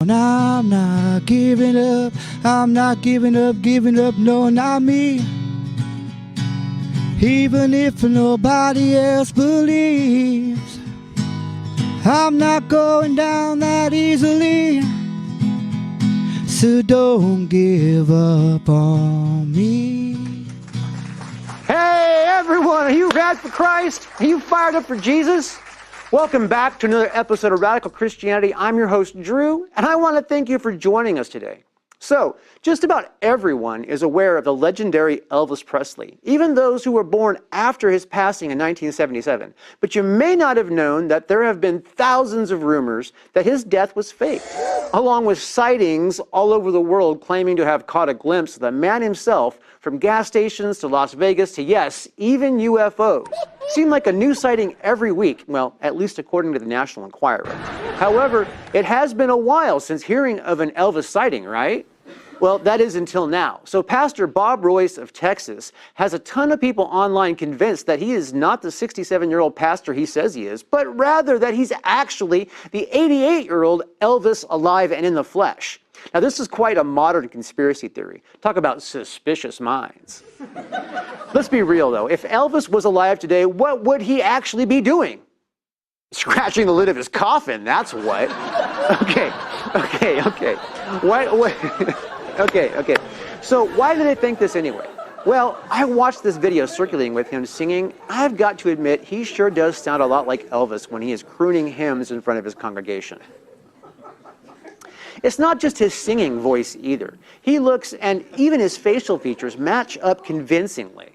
And I'm not giving up, I'm not giving up, no, not me. Even if nobody else believes, I'm not going down that easily. So don't give up on me. Hey everyone, are you rad for Christ? Are you fired up for Jesus? Welcome back to another episode of Radical Christianity. I'm your host, Drew, and I want to thank you for joining us today. So, just about everyone is aware of the legendary Elvis Presley, even those who were born after his passing in 1977. But you may not have known that there have been thousands of rumors that his death was faked, along with sightings all over the world claiming to have caught a glimpse of the man himself from gas stations to Las Vegas to, yes, even UFOs. Seemed like a new sighting every week, well, at least according to the National Enquirer. However, it has been a while since hearing of an Elvis sighting, right? Well, that is until now. So Pastor Bob Royce of Texas has a ton of people online convinced that he is not the 67-year-old pastor he says he is, but rather that he's actually the 88-year-old Elvis alive and in the flesh. Now, this is quite a modern conspiracy theory. Talk about suspicious minds. Let's be real, though. If Elvis was alive today, what would he actually be doing? Scratching the lid of his coffin, that's what. Okay. Okay. So why do they think this anyway? Well, I watched this video circulating with him singing. I've got to admit, he sure does sound a lot like Elvis when he is crooning hymns in front of his congregation. It's not just his singing voice either. He looks, and even his facial features match up convincingly.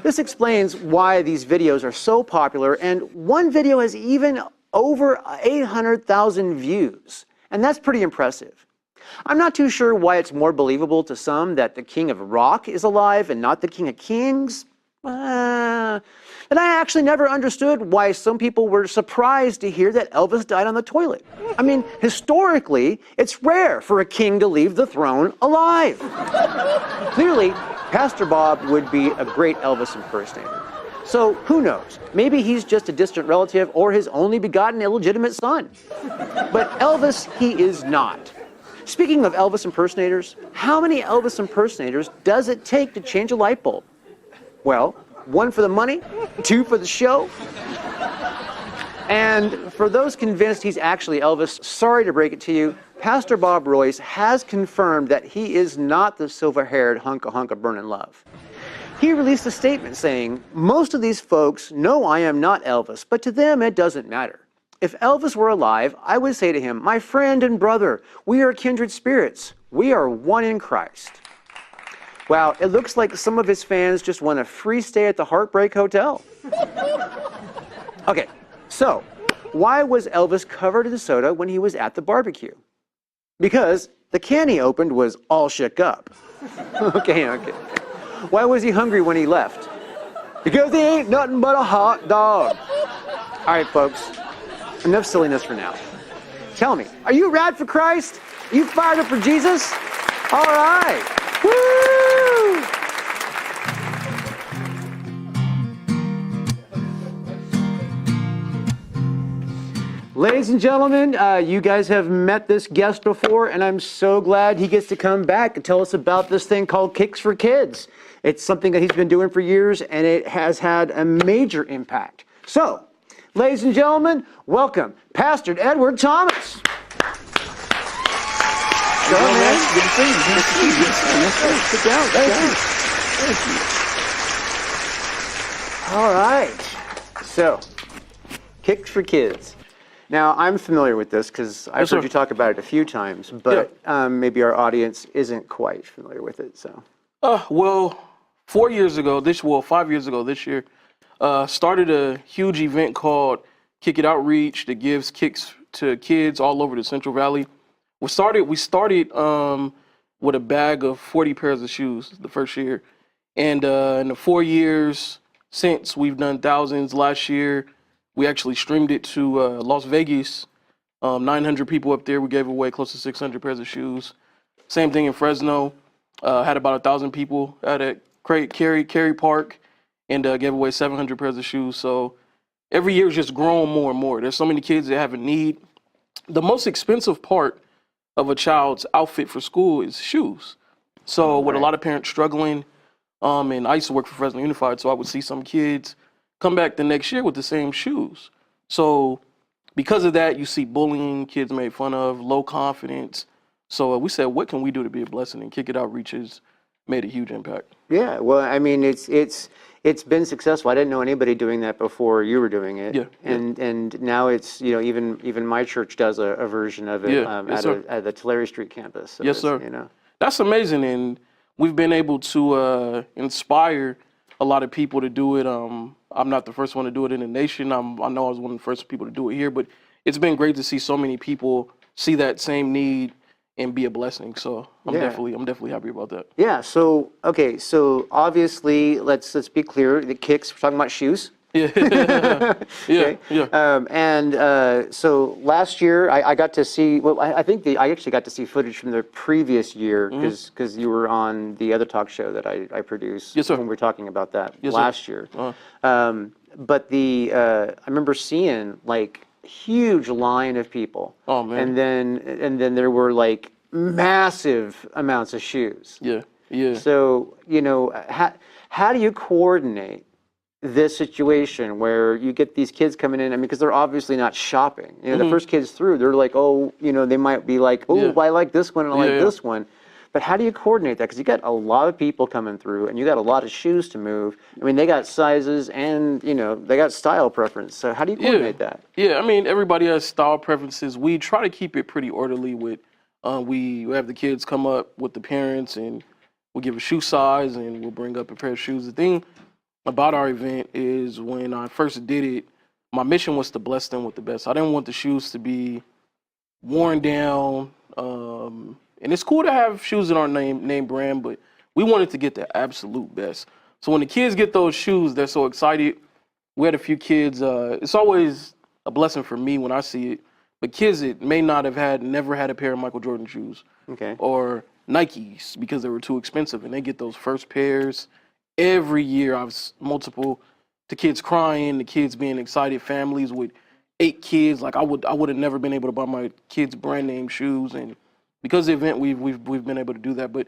This explains why these videos are so popular, and one video has even over 800,000 views. And that's pretty impressive. I'm not too sure why it's more believable to some that the King of Rock is alive and not the King of Kings. And I actually never understood why some people were surprised to hear that Elvis died on the toilet. I mean, historically, it's rare for a king to leave the throne alive. Clearly, Pastor Bob would be a great Elvis impersonator. So who knows? Maybe he's just a distant relative or his only begotten illegitimate son. But Elvis, he is not. Speaking of Elvis impersonators, how many Elvis impersonators does it take to change a light bulb? Well, 1 for the money, 2 for the show. And for those convinced he's actually Elvis, sorry to break it to you, Pastor Bob Royce has confirmed that he is not the silver-haired hunk of burning love. He released a statement saying, "Most of these folks know I am not Elvis, but to them it doesn't matter. If Elvis were alive, I would say to him, my friend and brother, we are kindred spirits. We are one in Christ." Wow, it looks like some of his fans just want a free stay at the Heartbreak Hotel. Okay, so why was Elvis covered in soda when he was at the barbecue? Because the can he opened was all shook up. Okay. Why was he hungry when he left? Because he ain't nothing but a hot dog. All right, folks, enough silliness for now. Tell me, are you rad for Christ? Are you fired up for Jesus? All right. Woo! Ladies and gentlemen, you guys have met this guest before, and I'm so glad he gets to come back and tell us about this thing called Kicks for Kids. It's something that he's been doing for years, and it has had a major impact. So, ladies and gentlemen, welcome Pastor Edward Thomas. Go on, man. Good to see you. Good to see you. Sit down. Thank you. All right. So, Kicks for Kids. Now, I'm familiar with this because I've heard you talk about it a few times, but maybe our audience isn't quite familiar with it. So, well, 5 years ago this year, started a huge event called Kick It Outreach that gives kicks to kids all over the Central Valley. We started with a bag of 40 pairs of shoes the first year, and in the 4 years since, we've done thousands. Last year, we actually streamed it to Las Vegas. 900 people up there. We gave away close to 600 pairs of shoes. Same thing in Fresno. Had about 1,000 people at a Cary Park, and gave away 700 pairs of shoes. So every year it's just grown more and more. There's so many kids that have a need. The most expensive part of a child's outfit for school is shoes. So with a Right. lot of parents struggling, and I used to work for Fresno Unified, so I would see some kids come back the next year with the same shoes. So because of that, you see bullying, kids made fun of, low confidence. So we said, what can we do to be a blessing? And Kick It Out Reaches made a huge impact. Yeah, well, I mean, it's been successful. I didn't know anybody doing that before you were doing it. Yeah, yeah. And now it's, you know, even my church does a version of it Yeah, yes, sir. at the Tulare Street campus. So Yes, it's, sir. You know, That's amazing, and we've been able to inspire a lot of people to do it. I'm not the first one to do it in the nation. I know I was one of the first people to do it here, but it's been great to see so many people see that same need and be a blessing. So I'm Yeah. definitely happy about that. yeah. So okay, so obviously, let's be clear. The kicks. We're talking about shoes. Yeah, yeah, Okay. yeah. So last year I got to see. Well, I think I actually got to see footage from the previous year Mm-hmm. because you were on the other talk show that I produced. Yes, sir. When we were talking about that Yes, sir. last year. Uh-huh. But I remember seeing like huge line of people. Oh, man. And then there were like massive amounts of shoes. Yeah, yeah. So, you know, how do you coordinate this situation where you get these kids coming in? I mean, because they're obviously not shopping. You know, the first kids through, they're like, oh, you know, they might be like, oh, Yeah. well, I like this one and I like Yeah. this one. But how do you coordinate that? Because you got a lot of people coming through and you got a lot of shoes to move. I mean, they got sizes and, you know, they got style preference. So how do you coordinate that? Yeah, I mean, everybody has style preferences. We try to keep it pretty orderly with, we have the kids come up with the parents and we'll give a shoe size and we'll bring up a pair of shoes. The thing about our event is when I first did it, my mission was to bless them with the best. I didn't want the shoes to be worn down. And it's cool to have shoes in our name brand, but we wanted to get the absolute best. So when the kids get those shoes, they're so excited. We had a few kids. It's always a blessing for me when I see it. But kids that may not have never had a pair of Michael Jordan shoes Okay. or Nikes because they were too expensive, and they get those first pairs every year. I've multiple, the kids crying, the kids being excited, families with 8 kids. Like I would have never been able to buy my kids brand name shoes, and because of the event, we've been able to do that. But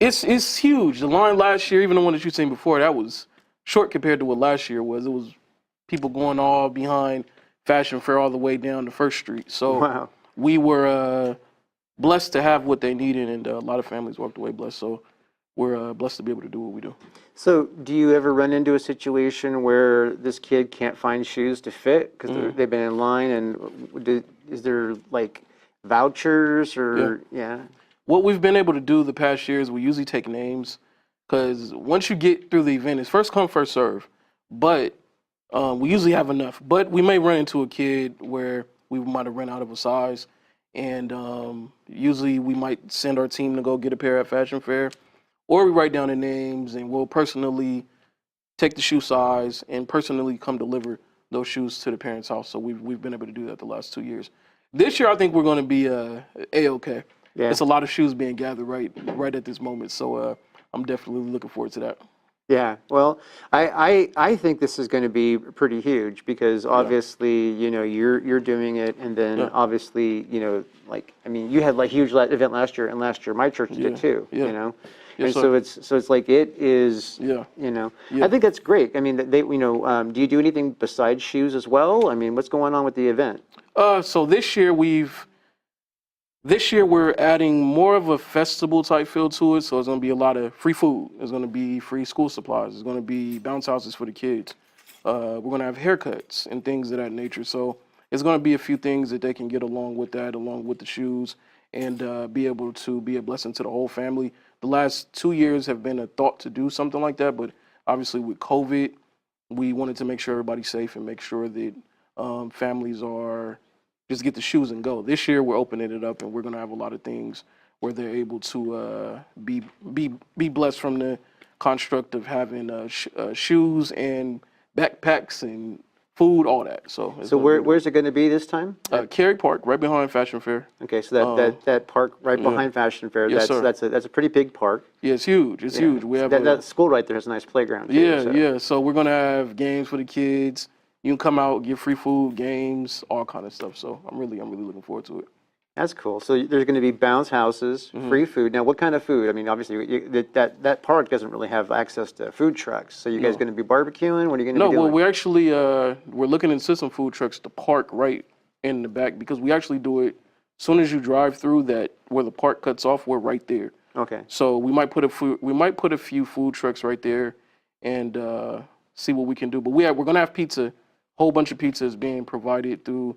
it's huge. The line last year, even the one that you seen before, that was short compared to what last year was. It was people going all behind Fashion Fair all the way down to First Street. So Wow. we were blessed to have what they needed, and a lot of families walked away blessed. So we're blessed to be able to do what we do. So do you ever run into a situation where this kid can't find shoes to fit because they've been in line? And is there like vouchers or yeah? What we've been able to do the past year is we usually take names, because once you get through the event, it's first come, first serve. But we usually have enough. But we may run into a kid where we might have run out of a size. And usually we might send our team to go get a pair at Fashion Fair. Or we write down the names and we'll personally take the shoe size and personally come deliver those shoes to the parents' house. So we've been able to do that the last 2 years. This year I think we're going to be A-okay. Yeah. It's a lot of shoes being gathered right at this moment. So I'm definitely looking forward to that. Yeah, well, I think this is going to be pretty huge because obviously, you know, you're doing it, and then obviously, you know, like I mean, you had like huge event last year, and last year my church did too, you know, Yes, and so it's like it is, Yeah. you know, I think that's great. I mean, they you know, do you do anything besides shoes as well? I mean, what's going on with the event? So this year we're adding more of a festival type feel to it. So it's going to be a lot of free food. There's going to be free school supplies. There's going to be bounce houses for the kids. We're going to have haircuts and things of that nature. So it's going to be a few things that they can get along with that, along with the shoes, and be able to be a blessing to the whole family. The last 2 years have been a thought to do something like that, but obviously with COVID, we wanted to make sure everybody's safe and make sure that families are just get the shoes and go. This year we're opening it up, and we're going to have a lot of things where they're able to be blessed from the construct of having shoes and backpacks and food, all that. So where's it going to be this time? Cary Park, right behind Fashion Fair. Okay, so that park right behind Fashion Fair, Yes, sir. that's a pretty big park. Yeah, it's huge. It's huge. We have That school right there has a nice playground too. yeah, so. yeah. So we're gonna have games for the kids. You can come out, get free food, games, all kind of stuff. So I'm really looking forward to it. That's cool. So there's going to be bounce houses, free food. Now, what kind of food? I mean, obviously, that park doesn't really have access to food trucks. So you guys going to be barbecuing? What are you going to be doing? No, well, we're actually we're looking into some food trucks to park right in the back because we actually do it as soon as you drive through that where the park cuts off. We're right there. Okay. So we might put a few food trucks right there and see what we can do. But we're gonna have pizza, a whole bunch of pizzas being provided through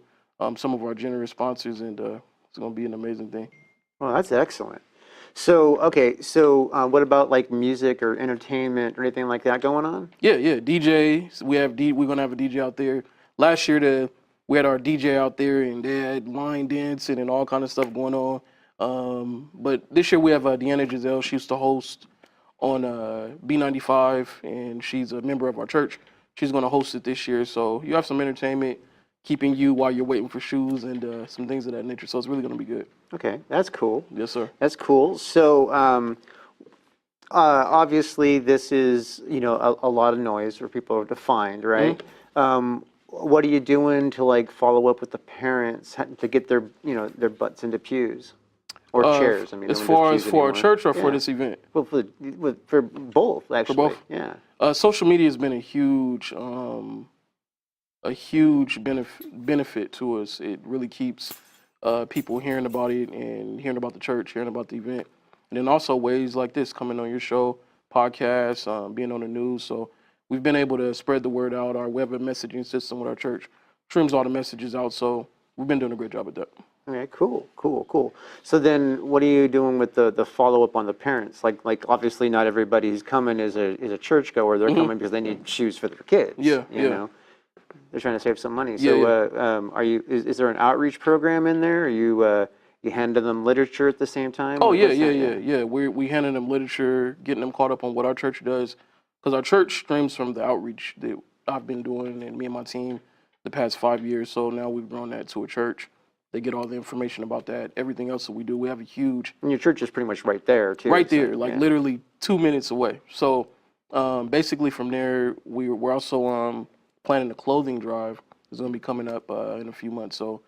some of our generous sponsors, and it's gonna be an amazing thing. Well, that's excellent. So, okay, so what about like music or entertainment or anything like that going on? Yeah, DJ. We're gonna have a DJ out there. Last year we had our DJ out there and they had line dancing and all kind of stuff going on. But this year we have Deanna Giselle. She used to host on B95 and she's a member of our church. She's gonna host it this year. So you have some entertainment keeping you while you're waiting for shoes and some things of that nature. So it's really gonna be good. Okay, that's cool. Yes, sir. That's cool. So, obviously, this is a lot of noise for people to find, right? What are you doing to like follow up with the parents to get their their butts into pews or chairs? I mean, as far as for our church or for this event? Well, for both actually. For both? Yeah. Social media has been a huge benefit to us. It really keeps people hearing about it and hearing about the church, hearing about the event. And then also ways like this, coming on your show, podcasts, being on the news. So we've been able to spread the word out. We have a messaging system with our church, trims all the messages out. So we've been doing a great job at that. Okay, cool. So then what are you doing with the follow-up on the parents? Like obviously not everybody who's coming is a churchgoer. They're coming because they need shoes for their kids. Yeah, you know? They're trying to save some money. Yeah, So is there an outreach program in there? Are you handing them literature at the same time? Oh, yeah. We handing them literature, getting them caught up on what our church does. Because our church streams from the outreach that I've been doing and me and my team the past 5 years. So now we've grown that to a church. They get all the information about that. Everything else that we do, we have a huge... And your church is pretty much right there, too. Right there, literally 2 minutes away. So basically from there, we're also planning a clothing drive. It's going to be coming up in a few months. So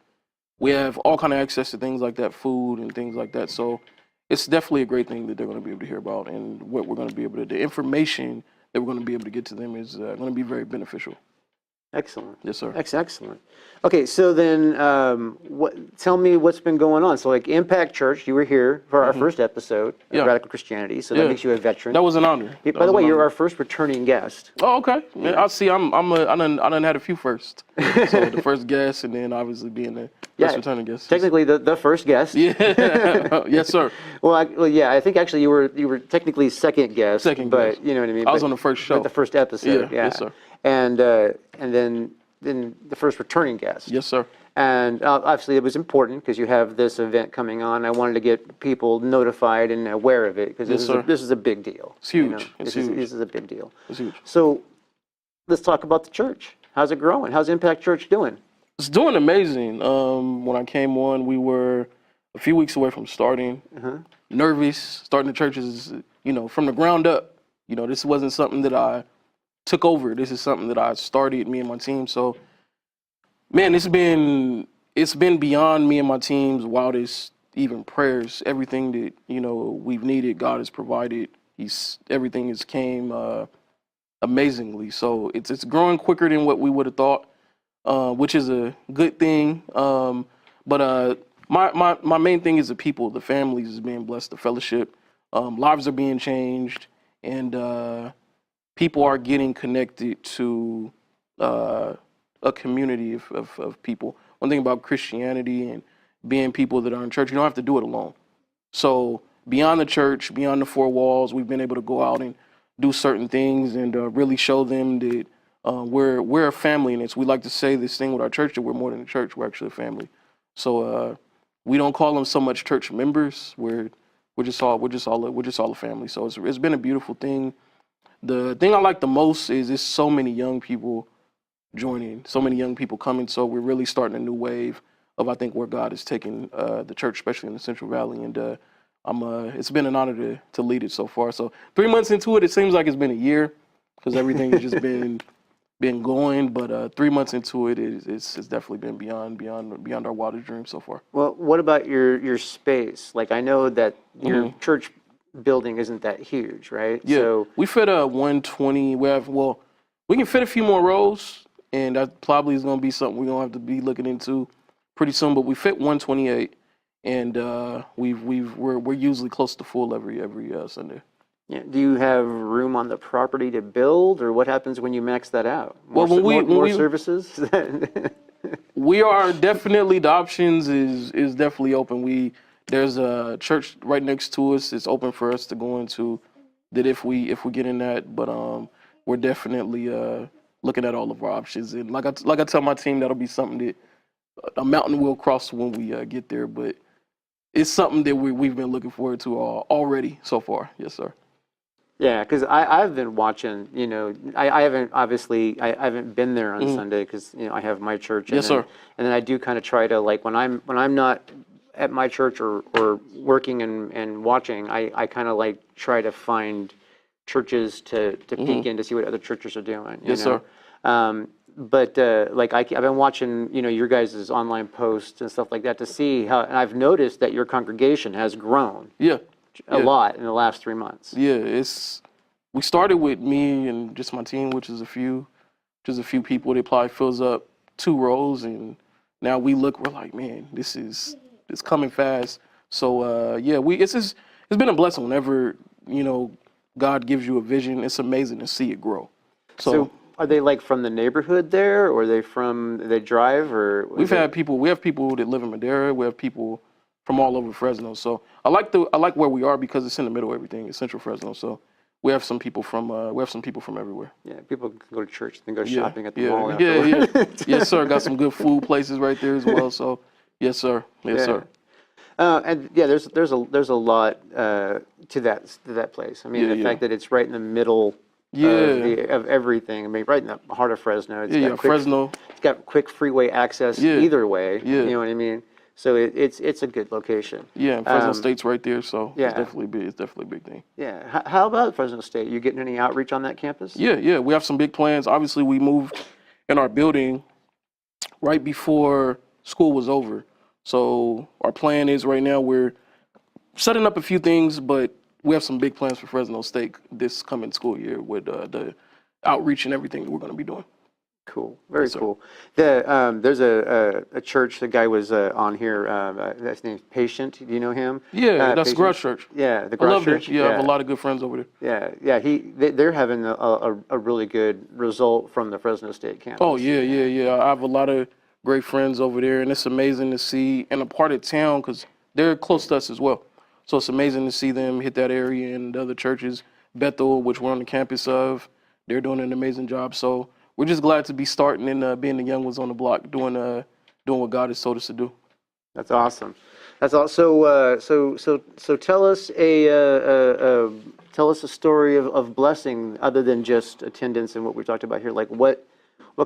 we have all kind of access to things like that, food and things like that. So it's definitely a great thing that they're going to be able to hear about, and what we're going to be able to... The information that we're going to be able to get to them is going to be very beneficial. Excellent. Yes, sir. Excellent. Okay, so then tell me what's been going on. So like Impact Church, you were here for our first episode of Radical Christianity, so that makes you a veteran. That was an honor. By the way, you're our first returning guest. Oh, okay. Yeah. I see. I done had a few first. So the first guest, and then obviously being the first returning guest. Technically the first guest. Yeah. Yes, sir. Well, I think actually you were technically second guest. Second but guest. You know what I mean. I was on the first show. The first episode. Yeah. Yes, sir. And then the first returning guest. Yes, sir. And obviously it was important because you have this event coming on. I wanted to get people notified and aware of it because this is a big deal. It's huge. It's huge. This is a big deal. It's huge. So let's talk about the church. How's it growing? How's Impact Church doing? It's doing amazing. When I came on, we were a few weeks away from starting. Nervous. Starting the church is, from the ground up. This wasn't something that I took over. This is something that I started, me and my team. So, man, it's been beyond me and my team's wildest even prayers. Everything that we've needed, God has provided. Everything has came amazingly. So it's growing quicker than what we would have thought, which is a good thing. But my main thing is the people, the families is being blessed, the fellowship, lives are being changed, and people are getting connected to a community of people. One thing about Christianity and being people that are in church, you don't have to do it alone. So beyond the church, beyond the four walls, we've been able to go out and do certain things and really show them that we're a family in this. We like to say this thing with our church that we're more than a church. We're actually a family. So we don't call them so much church members. We're just all a family. So it's been a beautiful thing. The thing I like the most is there's so many young people joining, so many young people coming. So we're really starting a new wave of, I think, where God is taking the church, especially in the Central Valley. And it's been an honor to lead it so far. So 3 months into it, it seems like it's been a year because everything has just been been going, but 3 months into it, it's definitely been beyond our wildest dreams so far. Well, what about your space? Like, I know that your church building isn't that huge, right? Yeah, So we fit a 120. We can fit a few more rows, and that probably is going to be something we're going to have to be looking into pretty soon. But we fit 128, and we're usually close to full every Sunday. yeah, do you have room on the property to build, or what happens when you max that out? Well, More services? We are definitely, the options is definitely open. There's a church right next to us. It's open for us to go into. That if we get in that, but we're definitely looking at all of our options. And like I tell my team, that'll be something that a mountain we'll cross when we get there. But it's something that we've been looking forward to already so far. Yes, sir. Yeah, because I've been watching. You know, I haven't been there on Sunday because I have my church. And Yes, sir. And then I do kind of try to, like, when I'm not at my church or working and watching, I kind of like try to find churches to peek in to see what other churches are doing. Yes, sir. But like I've been watching, your guys' online posts and stuff like that to see how, and I've noticed that your congregation has grown a lot in the last 3 months. Yeah, we started with me and just my team, which is a few people. They probably fills up 2 rows, and now we're like, man, it's coming fast. So it's been a blessing whenever God gives you a vision. It's amazing to see it grow. So are they like from the neighborhood there, or they drive, or we have people that live in Madera. We have people from all over Fresno. So I like where we are because it's in the middle of everything. It's Central Fresno. So we have some people from everywhere. Yeah, people can go to church and go shopping at the mall. Yeah. Yes, sir. Got some good food places right there as well. So yes, sir. Yes, sir. And yeah, there's a lot to that place. I mean, the fact that it's right in the middle of everything. I mean, right in the heart of Fresno. Fresno. It's got quick freeway access either way. Yeah. You know what I mean? So it's a good location. Yeah, and Fresno State's right there, so yeah. It's definitely a big thing. Yeah. How about Fresno State? You getting any outreach on that campus? Yeah. We have some big plans. Obviously, we moved in our building right before school was over. So our plan is right now we're setting up a few things, but we have some big plans for Fresno State this coming school year with the outreach and everything that we're going to be doing. Cool. Very cool. There's a church, the guy was on here, his name's Patient. Do you know him? Yeah, that's Garage Church. Yeah, the Garage Church. Yeah, I have a lot of good friends over there. Yeah. They're having a really good result from the Fresno State campus. Oh, yeah. I have a lot of great friends over there, and it's amazing to see, and a part of town, because they're close to us as well. So it's amazing to see them hit that area, and the other churches, Bethel, which we're on the campus of, they're doing an amazing job. So we're just glad to be starting and being the young ones on the block, doing what God has told us to do. That's awesome. That's also so tell us a story of blessing other than just attendance and what we talked about here. Like what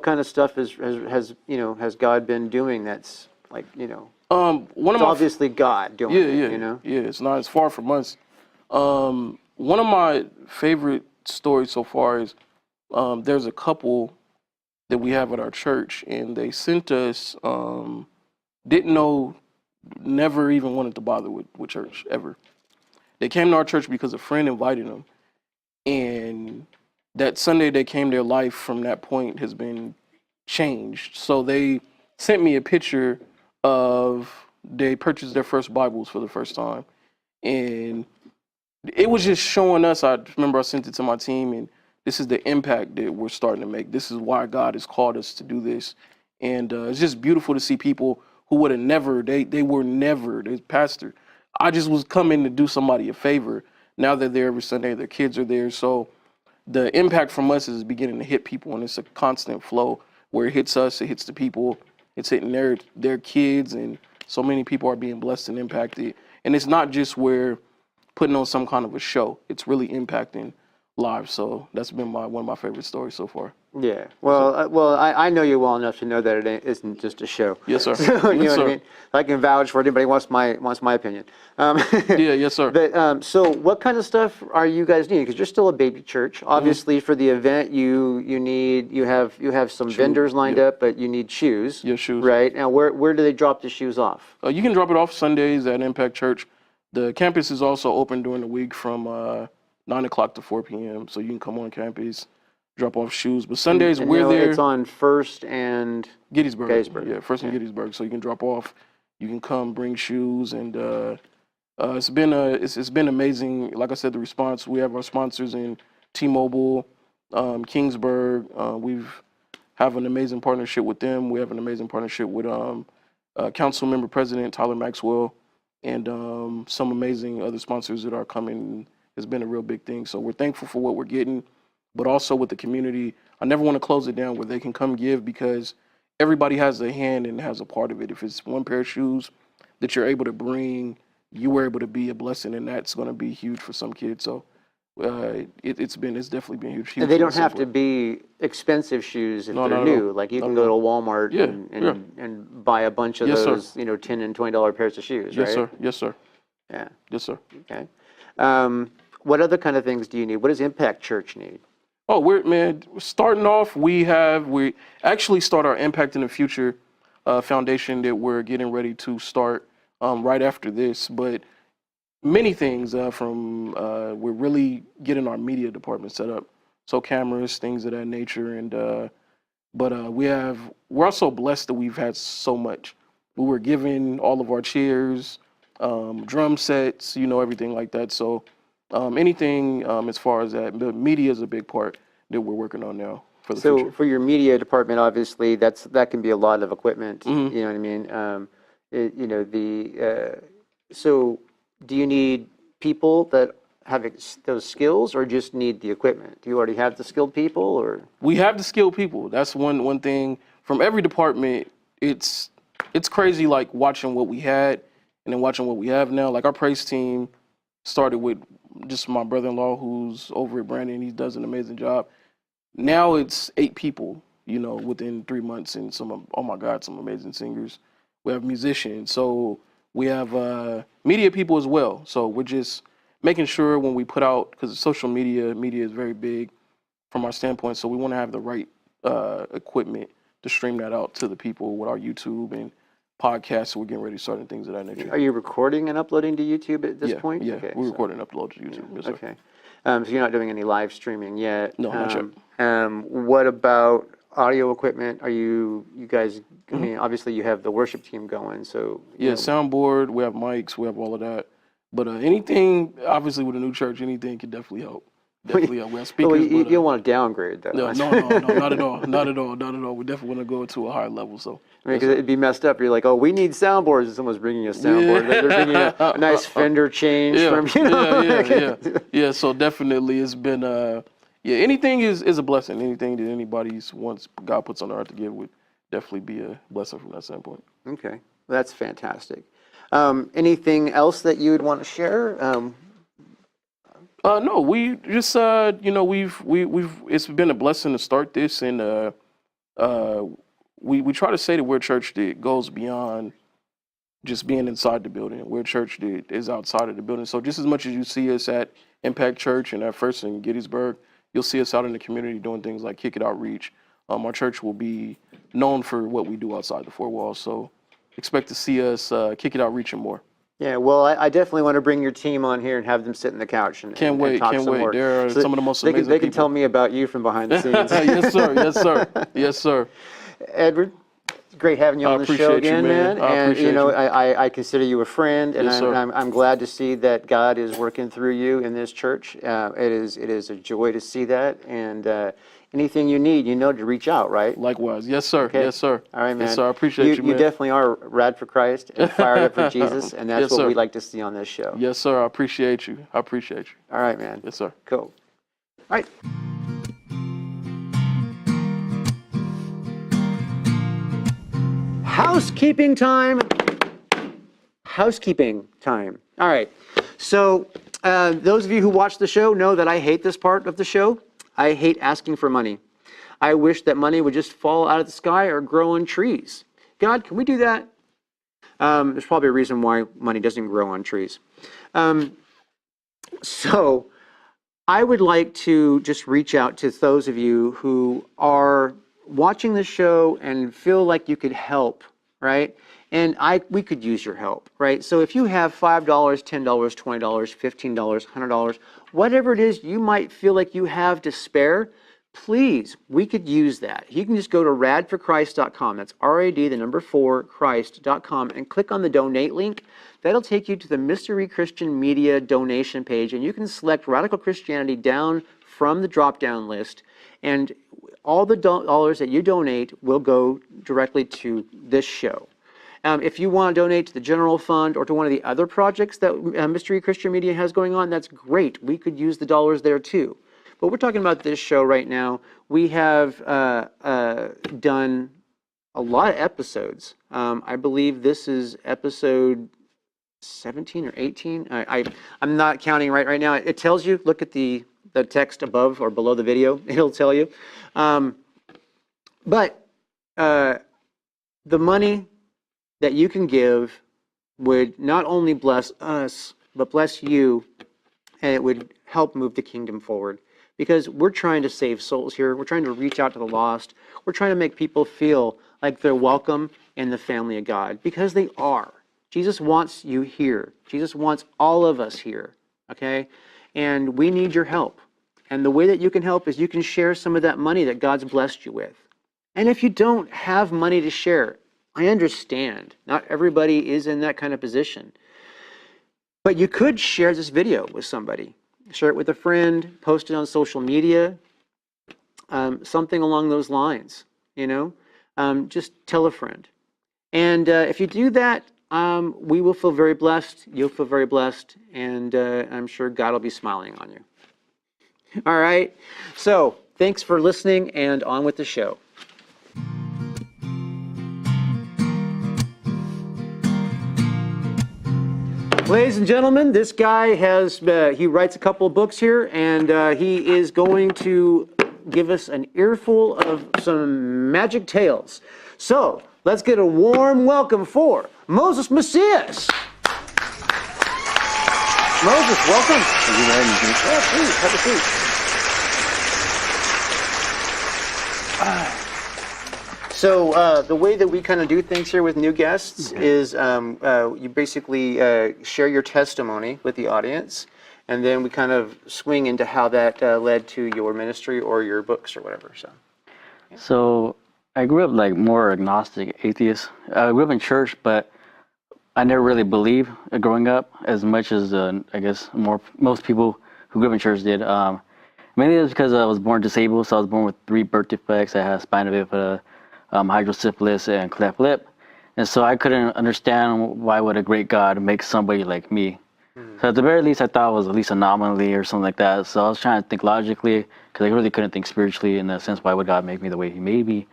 kind of stuff has God been doing that's like it's obviously God doing it. Yeah, it's not as far from us. One of my favorite stories so far is there's a couple that we have at our church, and they sent us, didn't know, never even wanted to bother with church, ever. They came to our church because a friend invited them, and that Sunday they came, their life from that point has been changed. So they sent me a picture of, they purchased their first Bibles for the first time, and it was just showing us, I remember I sent it to my team, and this is the impact that we're starting to make. This is why God has called us to do this. And it's just beautiful to see people who would have never, they pastor. I just was coming to do somebody a favor. Now they're there every Sunday, their kids are there. So the impact from us is beginning to hit people, and it's a constant flow where it hits us, it hits the people, it's hitting their kids, and so many people are being blessed and impacted. And it's not just we're putting on some kind of a show. It's really impacting lives. So that's been one of my favorite stories so far. Yeah. Well, I know you well enough to know that it isn't just a show. Yes, sir. So, you Yes, know sir. what I mean? I can vouch for it. Anybody wants my opinion. Yeah, yes, sir. But so, what kind of stuff are you guys needing? Because you're still a baby church. Obviously, for the event, you have some vendors lined up, but you need shoes. Yeah, shoes. Right now, where do they drop the shoes off? You can drop it off Sundays at Impact Church. The campus is also open during the week from 9 o'clock to 4 p.m. So you can come on campus, drop off shoes. But Sundays And we're now there. It's on First and Gettysburg. Yeah, First and Gettysburg. So you can drop off. You can come, bring shoes, and it's been amazing. Like I said, the response. We have our sponsors in T-Mobile, Kingsburg. We've have an amazing partnership with them. We have an amazing partnership with Council Member President Tyler Maxwell, and some amazing other sponsors that are coming. Has been a real big thing. So we're thankful for what we're getting, but also with the community. I never want to close it down where they can come give, because everybody has a hand and has a part of it. If it's one pair of shoes that you're able to bring, you were able to be a blessing, and that's going to be huge for some kids. So it's definitely been huge. And they don't have to be expensive shoes if No, they're not at new. all. Like you Not can at go to all. Walmart Yeah, and buy a bunch of Yes, sir. those, $10 and $20 pairs of shoes, right? Yes, sir. Yes, sir. Yeah. Yes, sir. Okay. What other kind of things do you need? What does Impact Church need? Oh, we're starting off. We actually start our Impact in the Future foundation that we're getting ready to start right after this. But many things from we're really getting our media department set up, so cameras, things of that nature, and but we're also blessed that we've had so much. We were given all of our chairs, drum sets, everything like that. So anything as far as that, but media is a big part that we're working on now for the future. So for your media department, obviously, that can be a lot of equipment. Mm-hmm. You know what I mean? So do you need people that have those skills, or just need the equipment? Do you already have the skilled people, or? We have the skilled people. That's one thing from every department. It's crazy, like watching what we had and then watching what we have now. Like our praise team started with just my brother-in-law who's over at Brandon. He does an amazing job. Now it's 8 people, within 3 months, and some amazing singers. We have musicians. So we have media people as well. So we're just making sure when we put out, because social media is very big from our standpoint. So we want to have the right equipment to stream that out to the people with our YouTube and podcasts. So we're getting ready to start things of that nature. Are you recording and uploading to YouTube at this point? Yeah, okay, we're recording and upload to YouTube. Yes, sir. Okay. So you're not doing any live streaming yet? No, not yet. What about audio equipment? Are you guys, I mean, obviously you have the worship team going, so. Yeah, soundboard, we have mics, we have all of that. But anything, obviously with a new church, anything can definitely help. Definitely help. We have speakers. Well, you don't want to downgrade, though. No, not at all. Not at all. Not at all. We definitely want to go to a higher level. So. I mean, because it'd be messed up. You're like, oh, we need soundboards, and someone's bringing you a soundboard. Yeah. They're bringing you a nice Fender change from, Yeah. So definitely, it's been anything is a blessing. Anything that anybody's wants God puts on their heart to give would definitely be a blessing from that standpoint. Okay, well, that's fantastic. Anything else that you would want to share? No, we just we've it's been a blessing to start this, and we try to say that we're a church that goes beyond just being inside the building. We're a church that is outside of the building. So just as much as you see us at Impact Church and at First in Gettysburg, you'll see us out in the community doing things like Kick It Outreach. Our church will be known for what we do outside the 4 walls. So expect to see us Kick It Outreach and more. Yeah, well, I definitely want to bring your team on here and have them sit in the couch and Can't wait. More. They're some of the most amazing They can people. tell me about you from behind the scenes. Yes, sir. Yes, sir. Yes, sir. Edward, it's great having you on the show appreciate you, again, man. I And appreciate you. I consider you a friend, and Yes, sir. I'm glad to see that God is working through you in this church. It is a joy to see that, and anything you need, to reach out, right? Likewise. Yes, sir. Okay. Yes, sir. All right, man. Yes, sir. I appreciate you, man. You definitely are rad for Christ and fired up for Jesus, and that's Yes, what sir. we like to see on this show. Yes, sir. I appreciate you. I appreciate you. All right, man. Yes, sir. Cool. All right. Housekeeping time. Housekeeping time. All right. So Those of you who watch the show know that I hate this part of the show. I hate asking for money. I wish that money would just fall out of the sky or grow on trees. God, can we do that? There's probably a reason why money doesn't grow on trees. So I would like to just reach out to those of you who are watching the show and feel like you could help, right? And we could use your help, right? So if you have $5, $10, $20, $15, $100, whatever it is you might feel like you have to spare, please, we could use that. You can just go to radforchrist.com. That's RAD, 4Christ.com, and click on the donate link. That'll take you to the Mystery Christian Media donation page, and you can select Radical Christianity down from the drop-down list, and all the dollars that you donate will go directly to this show. If you want to donate to the general fund or to one of the other projects that Mystery Christian Media has going on, that's great. We could use the dollars there too. But we're talking about this show right now. We have done a lot of episodes. I believe this is episode 17 or 18. I'm not counting right now. It tells you, look at the text above or below the video. It'll tell you. But the money that you can give would not only bless us, but bless you, and it would help move the kingdom forward. Because we're trying to save souls here. We're trying to reach out to the lost. We're trying to make people feel like they're welcome in the family of God, because they are. Jesus wants you here. Jesus wants all of us here, okay? And we need your help. And the way that you can help is you can share some of that money that God's blessed you with. And if you don't have money to share, I understand. Not everybody is in that kind of position. But you could share this video with somebody. Share it with a friend, post it on social media, something along those lines, you know? Just tell a friend. And if you do that, we will feel very blessed. You'll feel very blessed. And I'm sure God will be smiling on you. All right? So thanks for listening, and on with the show. Ladies and gentlemen, this guy he writes a couple of books here, and he is going to give us an earful of some magic tales. So let's get a warm welcome for Moses Macias. Moses, welcome. Thank you very much. Yeah, please, have a seat. So the way that we kind of do things here with new guests is you basically share your testimony with the audience, and then we kind of swing into how that led to your ministry or your books or whatever. So I grew up like more agnostic, atheist. I grew up in church, but I never really believed growing up as much as I guess most people who grew up in church did. Mainly it was because I was born disabled, so I was born with 3 birth defects. I had spina bifida, hydrocephalus, and cleft lip. And so I couldn't understand why would a great God make somebody like me. So at the very least, I thought it was at least an anomaly or something like that. So I was trying to think logically, because I really couldn't think spiritually in the sense, why would God make me the way he made me?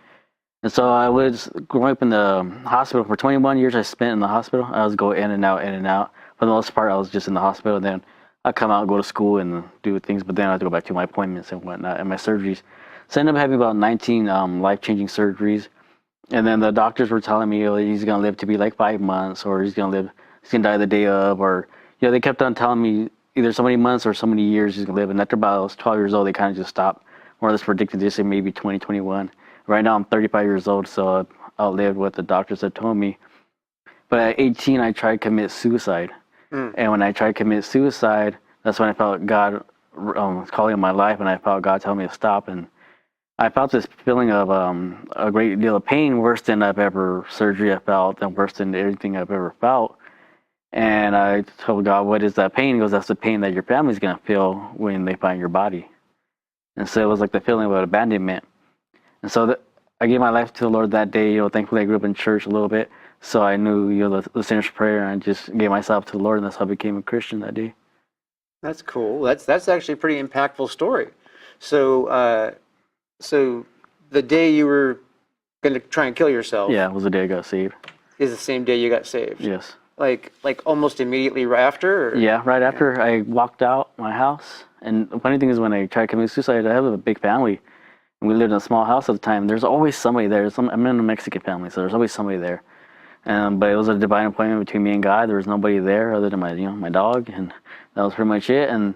And so I was growing up in the hospital for 21 years. I spent in the hospital. I was going in and out, in and out. For the most part, I was just in the hospital. Then I'd come out, go to school, and do things. But then I had to go back to my appointments and whatnot and my surgeries. So I ended up having about 19 life-changing surgeries. And then the doctors were telling me, oh, he's going to live to be like 5 months, or he's going to die the day of, or, you know, they kept on telling me either so many months or so many years he's going to live. And after about I was 12 years old, they kind of just stopped, more or less predicted this in maybe 2021. Right now I'm 35 years old, so I outlived what the doctors had told me. But at 18, I tried to commit suicide. And when I tried to commit suicide, that's when I felt God calling in my life, and I felt God telling me to stop. And I felt this feeling of a great deal of pain, worse than I've ever surgery I felt, and worse than anything I've ever felt. And I told God, what is that pain? He goes, that's the pain that your family's going to feel when they find your body. And so it was like the feeling of abandonment. And so I gave my life to the Lord that day. You know, thankfully I grew up in church a little bit, so I knew, you know, the sinner's prayer, and I just gave myself to the Lord, and that's how I became a Christian that day. That's cool. That's actually a pretty impactful story. So so the day you were going to try and kill yourself, yeah, it was the day I got saved. Is the same day you got saved. Yes. like almost immediately right after? Or? Yeah, right after I walked out my house. And the funny thing is, when I tried committing suicide, I have a big family, and we lived in a small house at the time. There's always somebody there. I'm in a Mexican family, so there's always somebody there. But it was a divine appointment between me and God. There was nobody there other than my dog, and that was pretty much it. And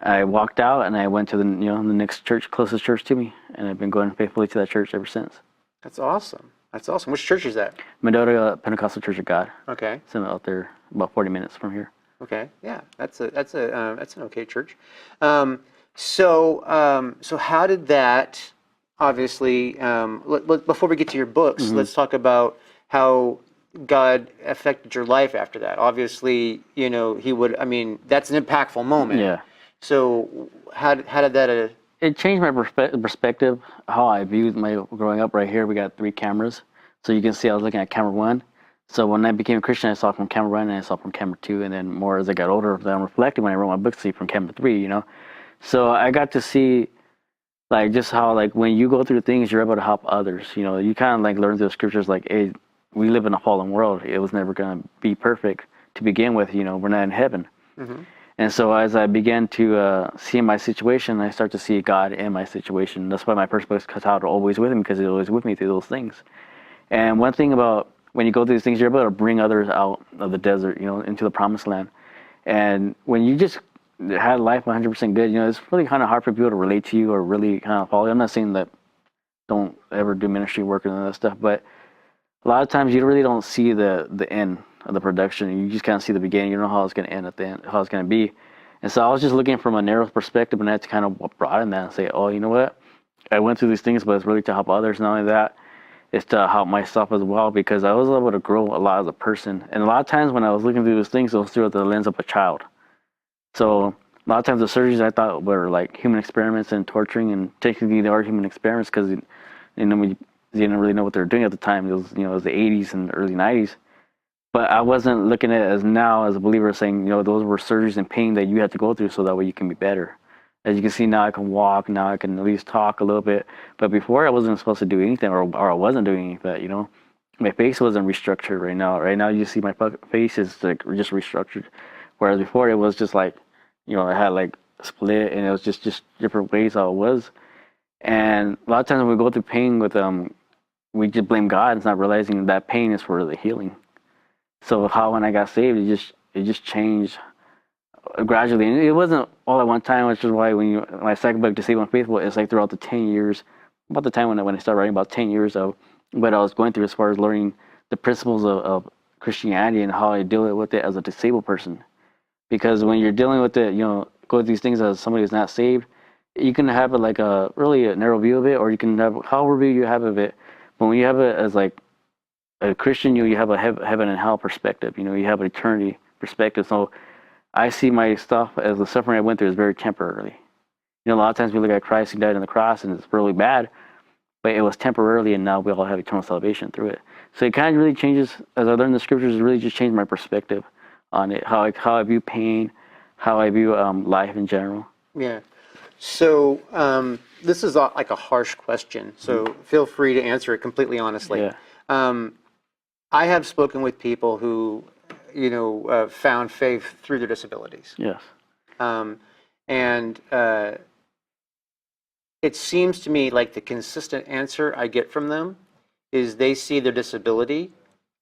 I walked out, and I went to the next church, closest church to me, and I've been going faithfully to that church ever since. That's awesome. That's awesome. Which church is that? Mendota Pentecostal Church of God. Okay. It's out there about 40 minutes from here. Okay. Yeah, that's an okay church. So how did that? Obviously, before we get to your books, let's talk about how God affected your life after that. Obviously, He would. I mean, that's an impactful moment. Yeah. So how did that? It changed my perspective, how I viewed my growing up. Right here, we got 3 cameras, so you can see I was looking at camera 1. So when I became a Christian, I saw from camera 1 and I saw from camera 2, and then more as I got older, then I'm reflecting when I wrote my book, see from camera 3. So I got to see like just how like when you go through things, you're able to help others. You kind of like learn through the scriptures like, hey, we live in a fallen world. It was never gonna be perfect to begin with. We're not in heaven. Mm-hmm. And so as I began to see my situation, I start to see God in my situation. That's why my first book is called Always With Him, because He's always with me through those things. And one thing about when you go through these things, you're able to bring others out of the desert, into the promised land. And when you just had life 100% good, it's really kind of hard for people to relate to you or really kind of follow you. I'm not saying that don't ever do ministry work and all that stuff, but a lot of times you really don't see the end of the production. You just kind of see the beginning. You don't know how it's going to end at the end, how it's going to be. And so I was just looking from a narrow perspective, and I had to kind of broaden that and say, oh, you know what? I went through these things, but it's really to help others. Not only that, it's to help myself as well, because I was able to grow a lot as a person. And a lot of times when I was looking through these things, it was through the lens of a child. So a lot of times the surgeries I thought were like human experiments and torturing, and technically they are human experiments because we didn't really know what they were doing at the time. It was the 80s and early 90s. But I wasn't looking at it as now as a believer saying, those were surgeries and pain that you had to go through so that way you can be better. As you can see now, I can walk. Now I can at least talk a little bit. But before, I wasn't supposed to do anything, or I wasn't doing anything. My face wasn't restructured right now. Right now, you see my face is like just restructured. Whereas before, it was just like, it had like split, and it was just different ways how it was. And a lot of times when we go through pain with we just blame God. It's not realizing that pain is for the healing. So how when I got saved, it just changed gradually, and it wasn't all at one time, which is why when my second book, Disabled and Faithful, it's like throughout the 10 years, about the time when I started writing, about 10 years of what I was going through as far as learning the principles of Christianity and how I deal with it as a disabled person. Because when you're dealing with it, go through these things as somebody who's not saved, you can have it like a narrow view of it, or you can have however view you have of it. But when you have it as like a Christian, you have a heaven and hell perspective. You have an eternity perspective. So I see my stuff as the suffering I went through is very temporarily. A lot of times we look at Christ who died on the cross and it's really bad, but it was temporarily, and now we all have eternal salvation through it. So it kind of really changes, as I learned the scriptures, it really just changed my perspective on it, how I view pain, how I view life in general. Yeah. So this is like a harsh question, so feel free to answer it completely honestly. Yeah. I have spoken with people who, found faith through their disabilities. Yes. And it seems to me like the consistent answer I get from them is they see their disability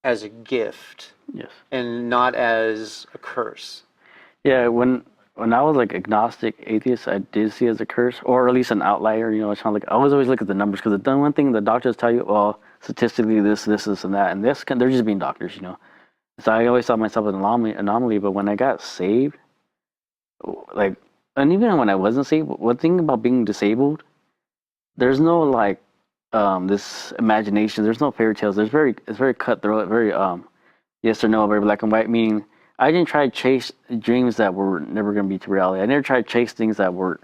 as a gift. Yes. And not as a curse. Yeah, when I was like agnostic atheist, I did see it as a curse, or at least an outlier. It's kind of like I always look at the numbers, because the one thing the doctors tell you, well, statistically this, and that, and this, they're just being doctors, So I always saw myself as an anomaly. But when I got saved, and even when I wasn't saved, one thing about being disabled, there's no like this imagination. There's no fairy tales. It's very cutthroat, very yes or no, very black and white. Meaning, I didn't try to chase dreams that were never going to be to reality. I never tried to chase things that were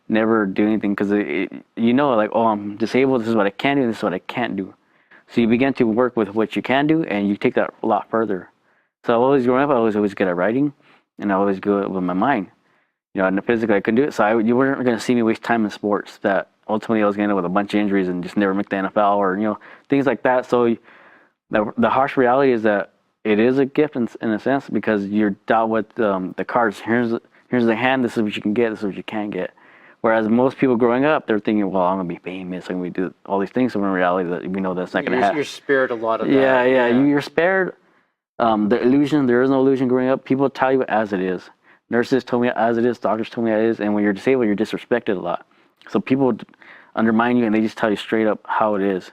never do anything, because like, oh, I'm disabled. This is what I can do. This is what I can't do. So you begin to work with what you can do, and you take that a lot further. So growing up, I was always good at writing, and I always good with my mind. And physically I couldn't do it. So you weren't going to see me waste time in sports that ultimately I was going to end up with a bunch of injuries and just never make the NFL or, things like that. So the harsh reality is that it is a gift in a sense because you're dealt with the cards. Here's the hand. This is what you can get. This is what you can't get. Whereas most people growing up, they're thinking, well, I'm gonna be famous. I'm gonna do all these things. So in reality, that we know that's not gonna happen. You're spared a lot of that. Yeah. You're spared. The illusion. There is no illusion growing up. People tell you as it is. Nurses told me as it is. Doctors told me as it is. And when you're disabled, you're disrespected a lot. So people undermine you and they just tell you straight up how it is.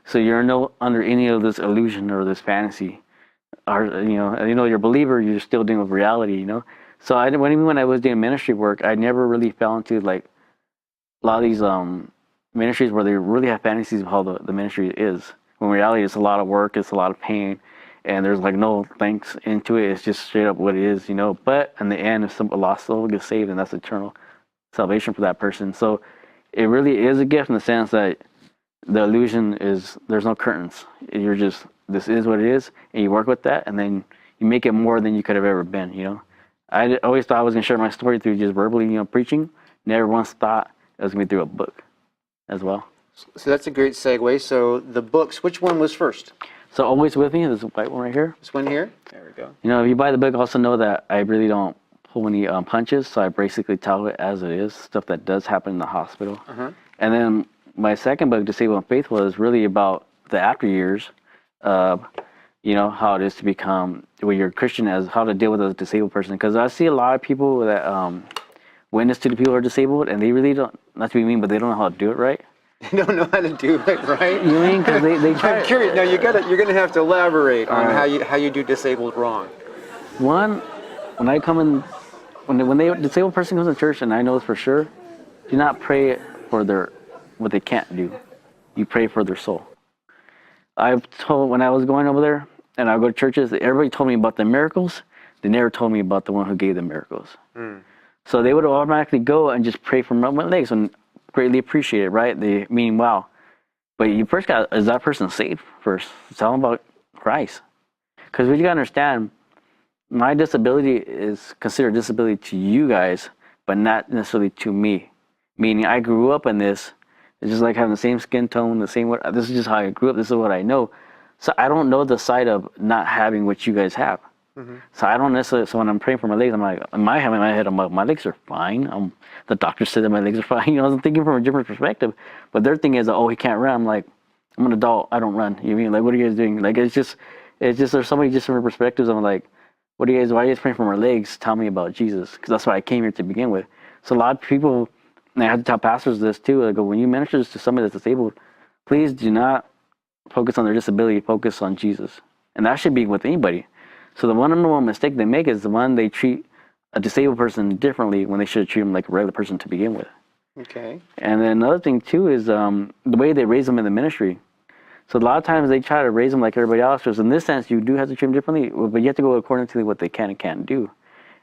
So you're no under any of this illusion or this fantasy. Or you're a believer. You're still dealing with reality. So even when I was doing ministry work, I never really fell into like a lot of these ministries where they really have fantasies of how the ministry is. When in reality, it's a lot of work, it's a lot of pain, and there's like no thanks into it. It's just straight up what it is, But in the end, if a lost soul gets saved, and that's eternal salvation for that person. So it really is a gift in the sense that the illusion is there's no curtains. You're just, this is what it is, and you work with that, and then you make it more than you could have ever been, I always thought I was going to share my story through just verbally, preaching. Never once thought it was going to be through a book as well. So that's a great segue. So the books, which one was first? So Always With Me, this white one right here. This one here? There we go. If you buy the book, also know that I really don't pull any punches. So I basically tell it as it is, stuff that does happen in the hospital. Uh-huh. And then my second book, Disabled and Faithful, is really about the after years of, how it is to become, when you're a Christian, as how to deal with a disabled person. Because I see a lot of people that witness to the people who are disabled, and they really don't, not to be mean, but they don't know how to do it right. They don't know how to do it right. You mean? Because they try. I'm curious. Now you're gonna have to elaborate on how you do disabled wrong. One, when I come in, when the disabled person comes in church, and I know this for sure, do not pray for what they can't do. You pray for their soul. I've told when I was going over there, and I go to churches, everybody told me about the miracles. They never told me about the one who gave the miracles. So they would automatically go and just pray for my legs and greatly appreciate it, right? They mean, wow. But you first is that person saved first? Tell them about Christ. Because what you got to understand, my disability is considered disability to you guys, but not necessarily to me. Meaning I grew up in this. It's just like having the same skin tone, this is just how I grew up. This is what I know. So I don't know the side of not having what you guys have. So I don't necessarily, so when I'm praying for my legs, I'm like, in my head, I'm like, my legs are fine. The doctor said that my legs are fine. I'm thinking from a different perspective. But their thing is, oh, he can't run. I'm like, I'm an adult. I don't run. You mean, like, what are you guys doing? Like, it's just, there's so many different perspectives. I'm like, why are you guys praying for my legs? Tell me about Jesus. Because that's why I came here to begin with. So a lot of people, and I have to tell pastors this too, I go, when you minister to somebody that's disabled, please do not focus on their disability, focus on Jesus. And that should be with anybody. So the number one mistake they make is the one they treat a disabled person differently when they should treat them like a regular person to begin with. Okay. And then another thing too is the way they raise them in the ministry. So a lot of times they try to raise them like everybody else. So in this sense, you do have to treat them differently, but you have to go according to what they can and can't do.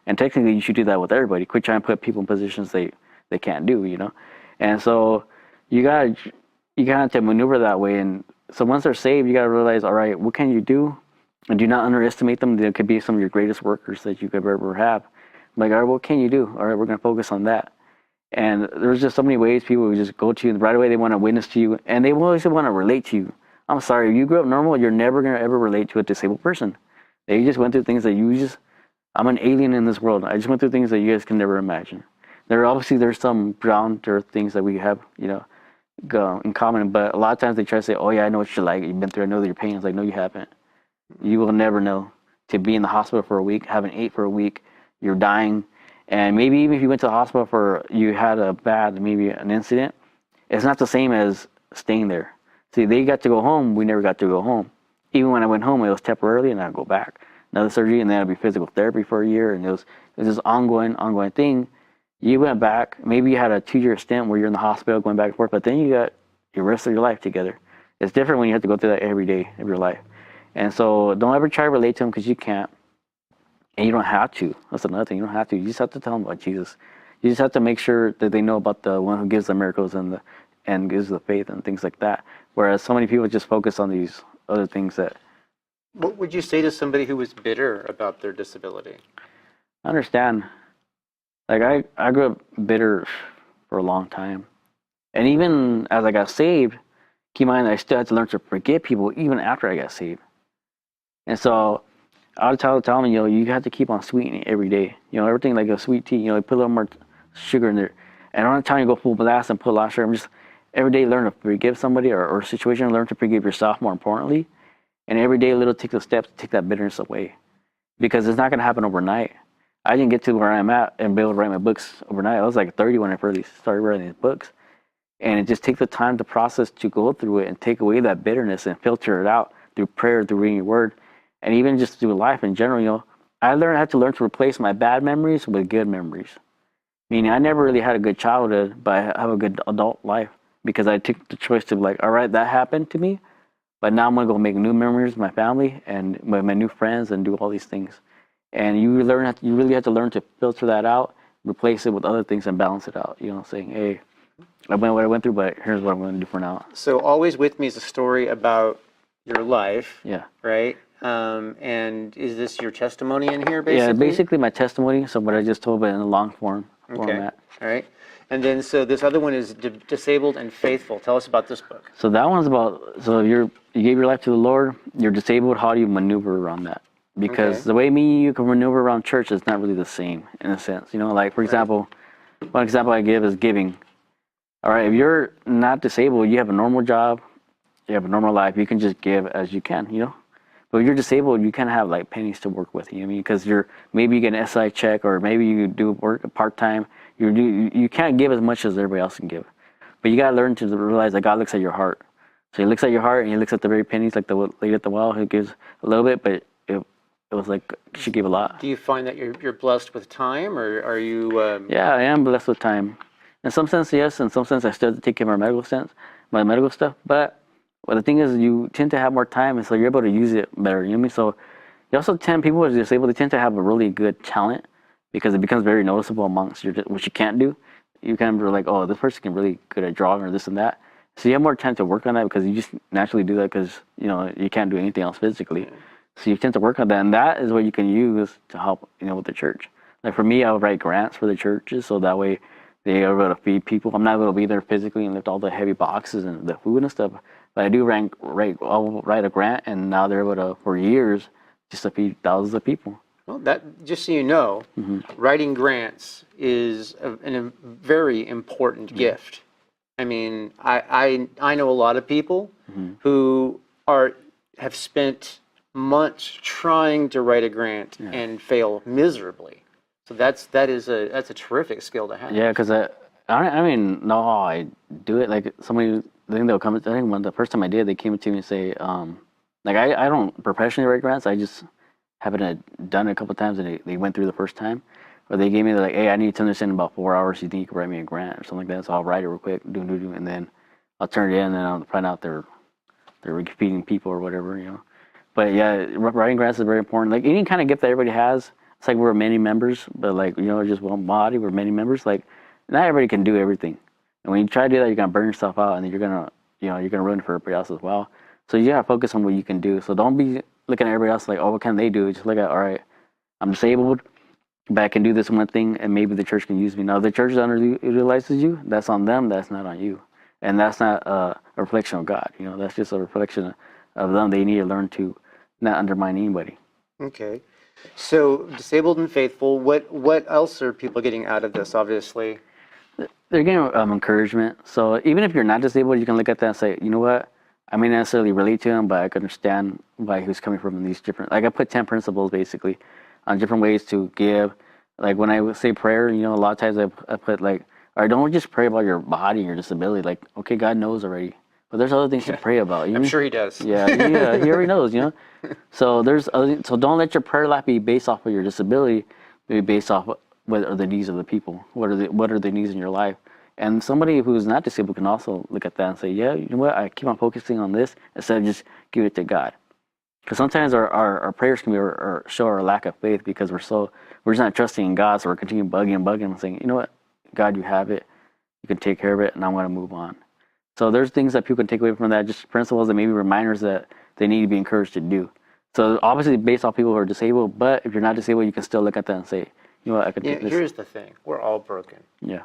And technically, you should do that with everybody. Quit trying to put people in positions they can't do, And so you gotta have to maneuver that way. And so once they're saved, you gotta realize, all right, what can you do? And do not underestimate them. They could be some of your greatest workers that you could ever have. Like, all right, what can you do? All right, we're going to focus on that. And there's just so many ways people would just go to you. And right away, they want to witness to you. And they always want to relate to you. I'm sorry, if you grew up normal, you're never going to ever relate to a disabled person. They just went through things that I'm an alien in this world. I just went through things that you guys can never imagine. There's some ground earth things that we have, in common. But a lot of times they try to say, oh, yeah, I know what you're like. You've been through, I know that your pain. It's like, no, you haven't. You will never know. To be in the hospital for a week, haven't ate for a week, you're dying, and maybe even if you went to the hospital you had maybe an incident, it's not the same as staying there. See, they got to go home, we never got to go home. Even when I went home, it was temporarily, and I'd go back. Another surgery, and then it'd be physical therapy for a year, and it was this ongoing thing. You went back, maybe you had a 2-year stint where you're in the hospital going back and forth, but then you got your rest of your life together. It's different when you have to go through that every day of your life. And so don't ever try to relate to them because you can't. And you don't have to. That's another thing. You don't have to. You just have to tell them about Jesus. You just have to make sure that they know about the one who gives the miracles and gives the faith and things like that. Whereas so many people just focus on these other things that... What would you say to somebody who was bitter about their disability? I understand. Like, I grew up bitter for a long time. And even as I got saved, keep in mind I still had to learn to forgive people even after I got saved. And so I would tell them, you have to keep on sweetening every day. Everything like a sweet tea, you put a little more sugar in there. And I'm not telling you to go full blast and put a lot of sugar. I'm just every day learn to forgive somebody or a situation, learn to forgive yourself more importantly. And every day a little take the steps to take that bitterness away. Because it's not going to happen overnight. I didn't get to where I'm at and be able to write my books overnight. I was like 30 when I first started writing these books. And it just takes the time to process to go through it and take away that bitterness and filter it out through prayer, through reading your word, and even just through life in general. I had to learn to replace my bad memories with good memories. Meaning I never really had a good childhood, but I have a good adult life because I took the choice to like, all right, that happened to me, but now I'm going to go make new memories with my family and with my new friends and do all these things. And you really have to learn to filter that out, replace it with other things and balance it out, saying, hey, I went what I went through, but here's what I'm going to do for now. So Always With Me is a story about your life. Yeah. Right? And is this your testimony in here, basically? Yeah, basically my testimony, so what I just told, but in a long format. All right. And then, so this other one is Disabled and Faithful. Tell us about this book. So that one's about, so you gave your life to the Lord, you're disabled, how do you maneuver around that? Because the way you can maneuver around church is not really the same, in a sense. Like, for example, one example I give is giving. All right, if you're not disabled, you have a normal job, you have a normal life, you can just give as you can, But if you're disabled, you can't have like pennies to work with, because maybe you get an SI check or maybe you do work part-time. You can't give as much as everybody else can give. But you got to learn to realize that God looks at your heart. So he looks at your heart and he looks at the very pennies, like the lady at the well who gives a little bit, but it was like she gave a lot. Do you find that you're blessed with time, or are you... Yeah, I am blessed with time. In some sense, yes. In some sense, I still have to take care of my medical stuff. But the thing is, you tend to have more time, and so you're able to use it better. You know what I mean? So you also people who are disabled, they tend to have a really good talent because it becomes very noticeable amongst what you can't do. You kind of like, oh, this person can really good at drawing or this and that. So you have more time to work on that because you just naturally do that because, you can't do anything else physically. Yeah. So you tend to work on that, and that is what you can use to help, with the church. Like for me, I would write grants for the churches, so that way they are able to feed people. I'm not able to be there physically and lift all the heavy boxes and the food and stuff, but I do I'll write a grant, and now they're able to, for years, just to feed thousands of people. Well, that, just so you know, writing grants is a very important gift. I mean, I know a lot of people who have spent months trying to write a grant and fail miserably. So that's a terrific skill to have. Yeah, because I do it like somebody. I think they'll come. I think the first time I did, they came to me and say, I don't professionally write grants. I just haven't done it a couple of times, and they went through the first time. Or they gave me, they're like, hey, I need to understand in about 4 hours. You think you can write me a grant or something like that? So I'll write it real quick, and then I'll turn it in, and then I'll find out they're repeating people or whatever, But yeah, writing grants is very important. Like any kind of gift that everybody has, it's like we're many members, but like, just one body, we're many members. Like not everybody can do everything. And when you try to do that, you're going to burn yourself out, and then you're going to ruin it for everybody else as well. So you got to focus on what you can do. So don't be looking at everybody else like, oh, what can they do? Just look at, all right, I'm disabled, but I can do this one thing, and maybe the church can use me. Now, if the church underutilizes you, that's on them, that's not on you. And that's not a reflection of God. That's just a reflection of them. They need to learn to not undermine anybody. Okay. So, Disabled and Faithful, what else are people getting out of this, obviously? They're getting encouragement. So even if you're not disabled, you can look at that and say, you know what? I may not necessarily relate to him, but I can understand why he's coming from these different... Like I put 10 principles, basically, on different ways to give. Like when I say prayer, a lot of times I put like, or don't just pray about your body and your disability. Like, okay, God knows already, but there's other things to pray about. I'm sure he does. Yeah, he already knows, So so don't let your prayer life be based off of your disability, be based off what are the needs of the people. What are the needs in your life? And somebody who's not disabled can also look at that and say, yeah, you know what? I keep on focusing on this instead of just give it to God. Because sometimes our prayers can show our lack of faith because we're just not trusting in God, so we're continuing bugging and saying, you know what, God, you have it, you can take care of it, and I'm going to move on. So there's things that people can take away from that, just principles that maybe reminders that they need to be encouraged to do. So obviously based off people who are disabled, but if you're not disabled, you can still look at that and say, you know what, I can take this. Here's the thing, we're all broken. Yeah.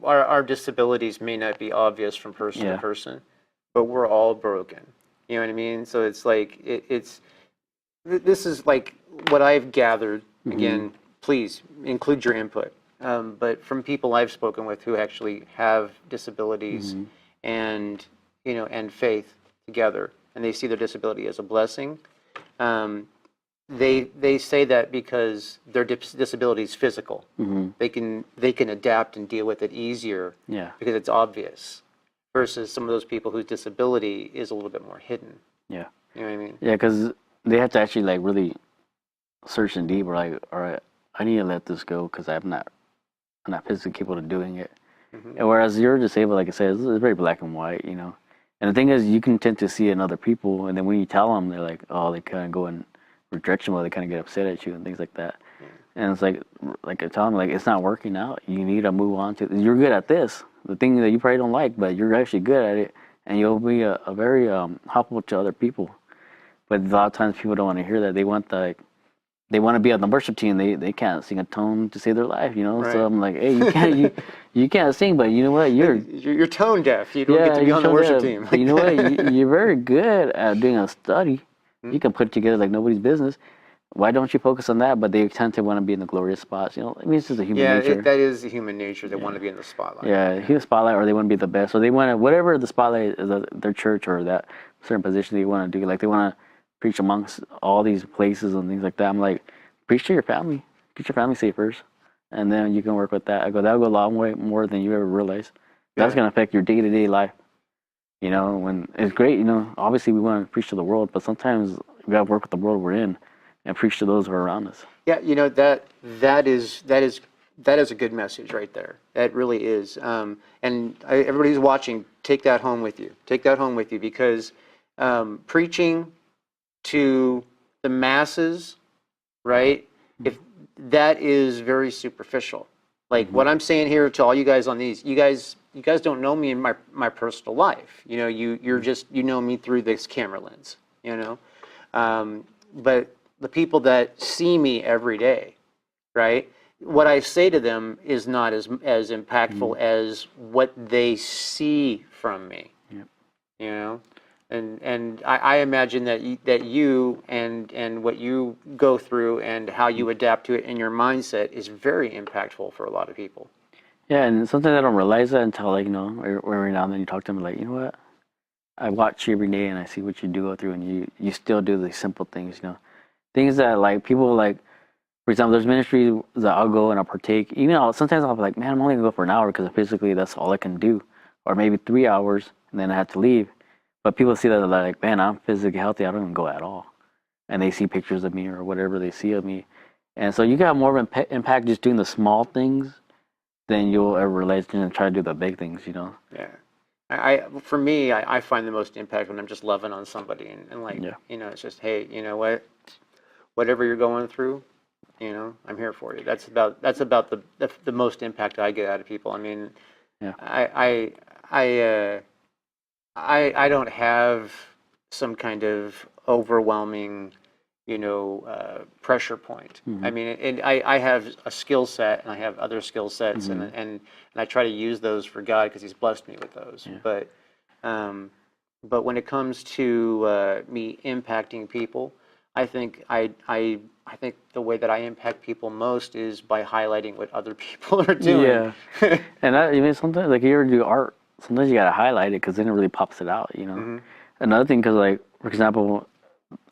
Our disabilities may not be obvious from person to person, but we're all broken. You know what I mean? So it's like, this is like what I've gathered, again, please include your input. But from people I've spoken with who actually have disabilities and and faith together, and they see their disability as a blessing. They say that because their disability is physical, they can adapt and deal with it easier because it's obvious, versus some of those people whose disability is a little bit more hidden. Yeah. You know what I mean? Yeah, because they have to actually like really search in deep. Like, all right, I need to let this go because I'm not physically capable of doing it. And whereas you're disabled, like I said, it's very black and white, you know. And the thing is, you can tend to see it in other people, and then when you tell them, they're like, oh, they kind of go in rejection mode. They kind of get upset at you and things like that. And it's like I tell them, like, it's not working out. You need to move on to. You're good at this, the thing that you probably don't like, but you're actually good at it, and you'll be a very helpful to other people. But a lot of times people don't want to hear that. They want they want to be on the worship team. They can't sing a tone to save their life, you know. Right. So I'm like, hey, you can't sing, but you know what? You're tone deaf. You don't get to be on the worship team. But you know what? You're very good at doing a study. You can put it together like nobody's business. Why don't you focus on that? But they tend to want to be in the glorious spots. You know, I mean, it's just a human nature. That is the human nature. They want to be in the spotlight. Yeah, human spotlight, or they want to be the best, or they want to whatever the spotlight is at their church or that certain position they want to do. Like they want to preach amongst all these places and things like that. I'm like, preach to your family. Get your family safe first, and then you can work with that. I go, that'll go a long way more than you ever realize. That's going to affect your day-to-day life. You know, when it's great, you know, obviously we want to preach to the world, but sometimes we got to work with the world we're in and preach to those who are around us. Yeah, you know, that is a good message right there. That really is. Everybody who's watching, take that home with you. Take that home with you, because preaching to the masses, right? If that is very superficial. Like what I'm saying here to all you guys on these, you guys don't know me in my personal life. You know, you're just, you know me through this camera lens, you know. But the people that see me every day, right? What I say to them is not as impactful as what they see from me. Yep. You know, and I imagine that you and what you go through and how you adapt to it in your mindset is very impactful for a lot of people. Yeah, and sometimes I don't realize that until, like, you know, every now and then you talk to them, like, you know what? I watch you every day and I see what you do go through, and you still do the simple things, you know. Things that, like, people, like, for example, there's ministries that I'll go and I'll partake. Even sometimes I'll be like, man, I'm only going to go for an hour because physically that's all I can do. Or maybe 3 hours and then I have to leave. But people see that, they're like, man, I'm physically healthy. I don't even go at all. And they see pictures of me or whatever they see of me. And so you got more of an impact just doing the small things than you'll ever realize and try to do the big things, you know? Yeah. For me, I find the most impact when I'm just loving on somebody and like, you know, it's just, hey, you know what? Whatever you're going through, you know, I'm here for you. That's about the most impact I get out of people. I mean, I don't have some kind of overwhelming, you know, pressure point. I mean, and I have a skill set, and I have other skill sets, and I try to use those for God because He's blessed me with those. But when it comes to me impacting people, I think I think the way that I impact people most is by highlighting what other people are doing. Yeah, and even sometimes, like, you ever do art, sometimes you gotta highlight it because then it really pops it out, you know. Another thing, because, like, for example,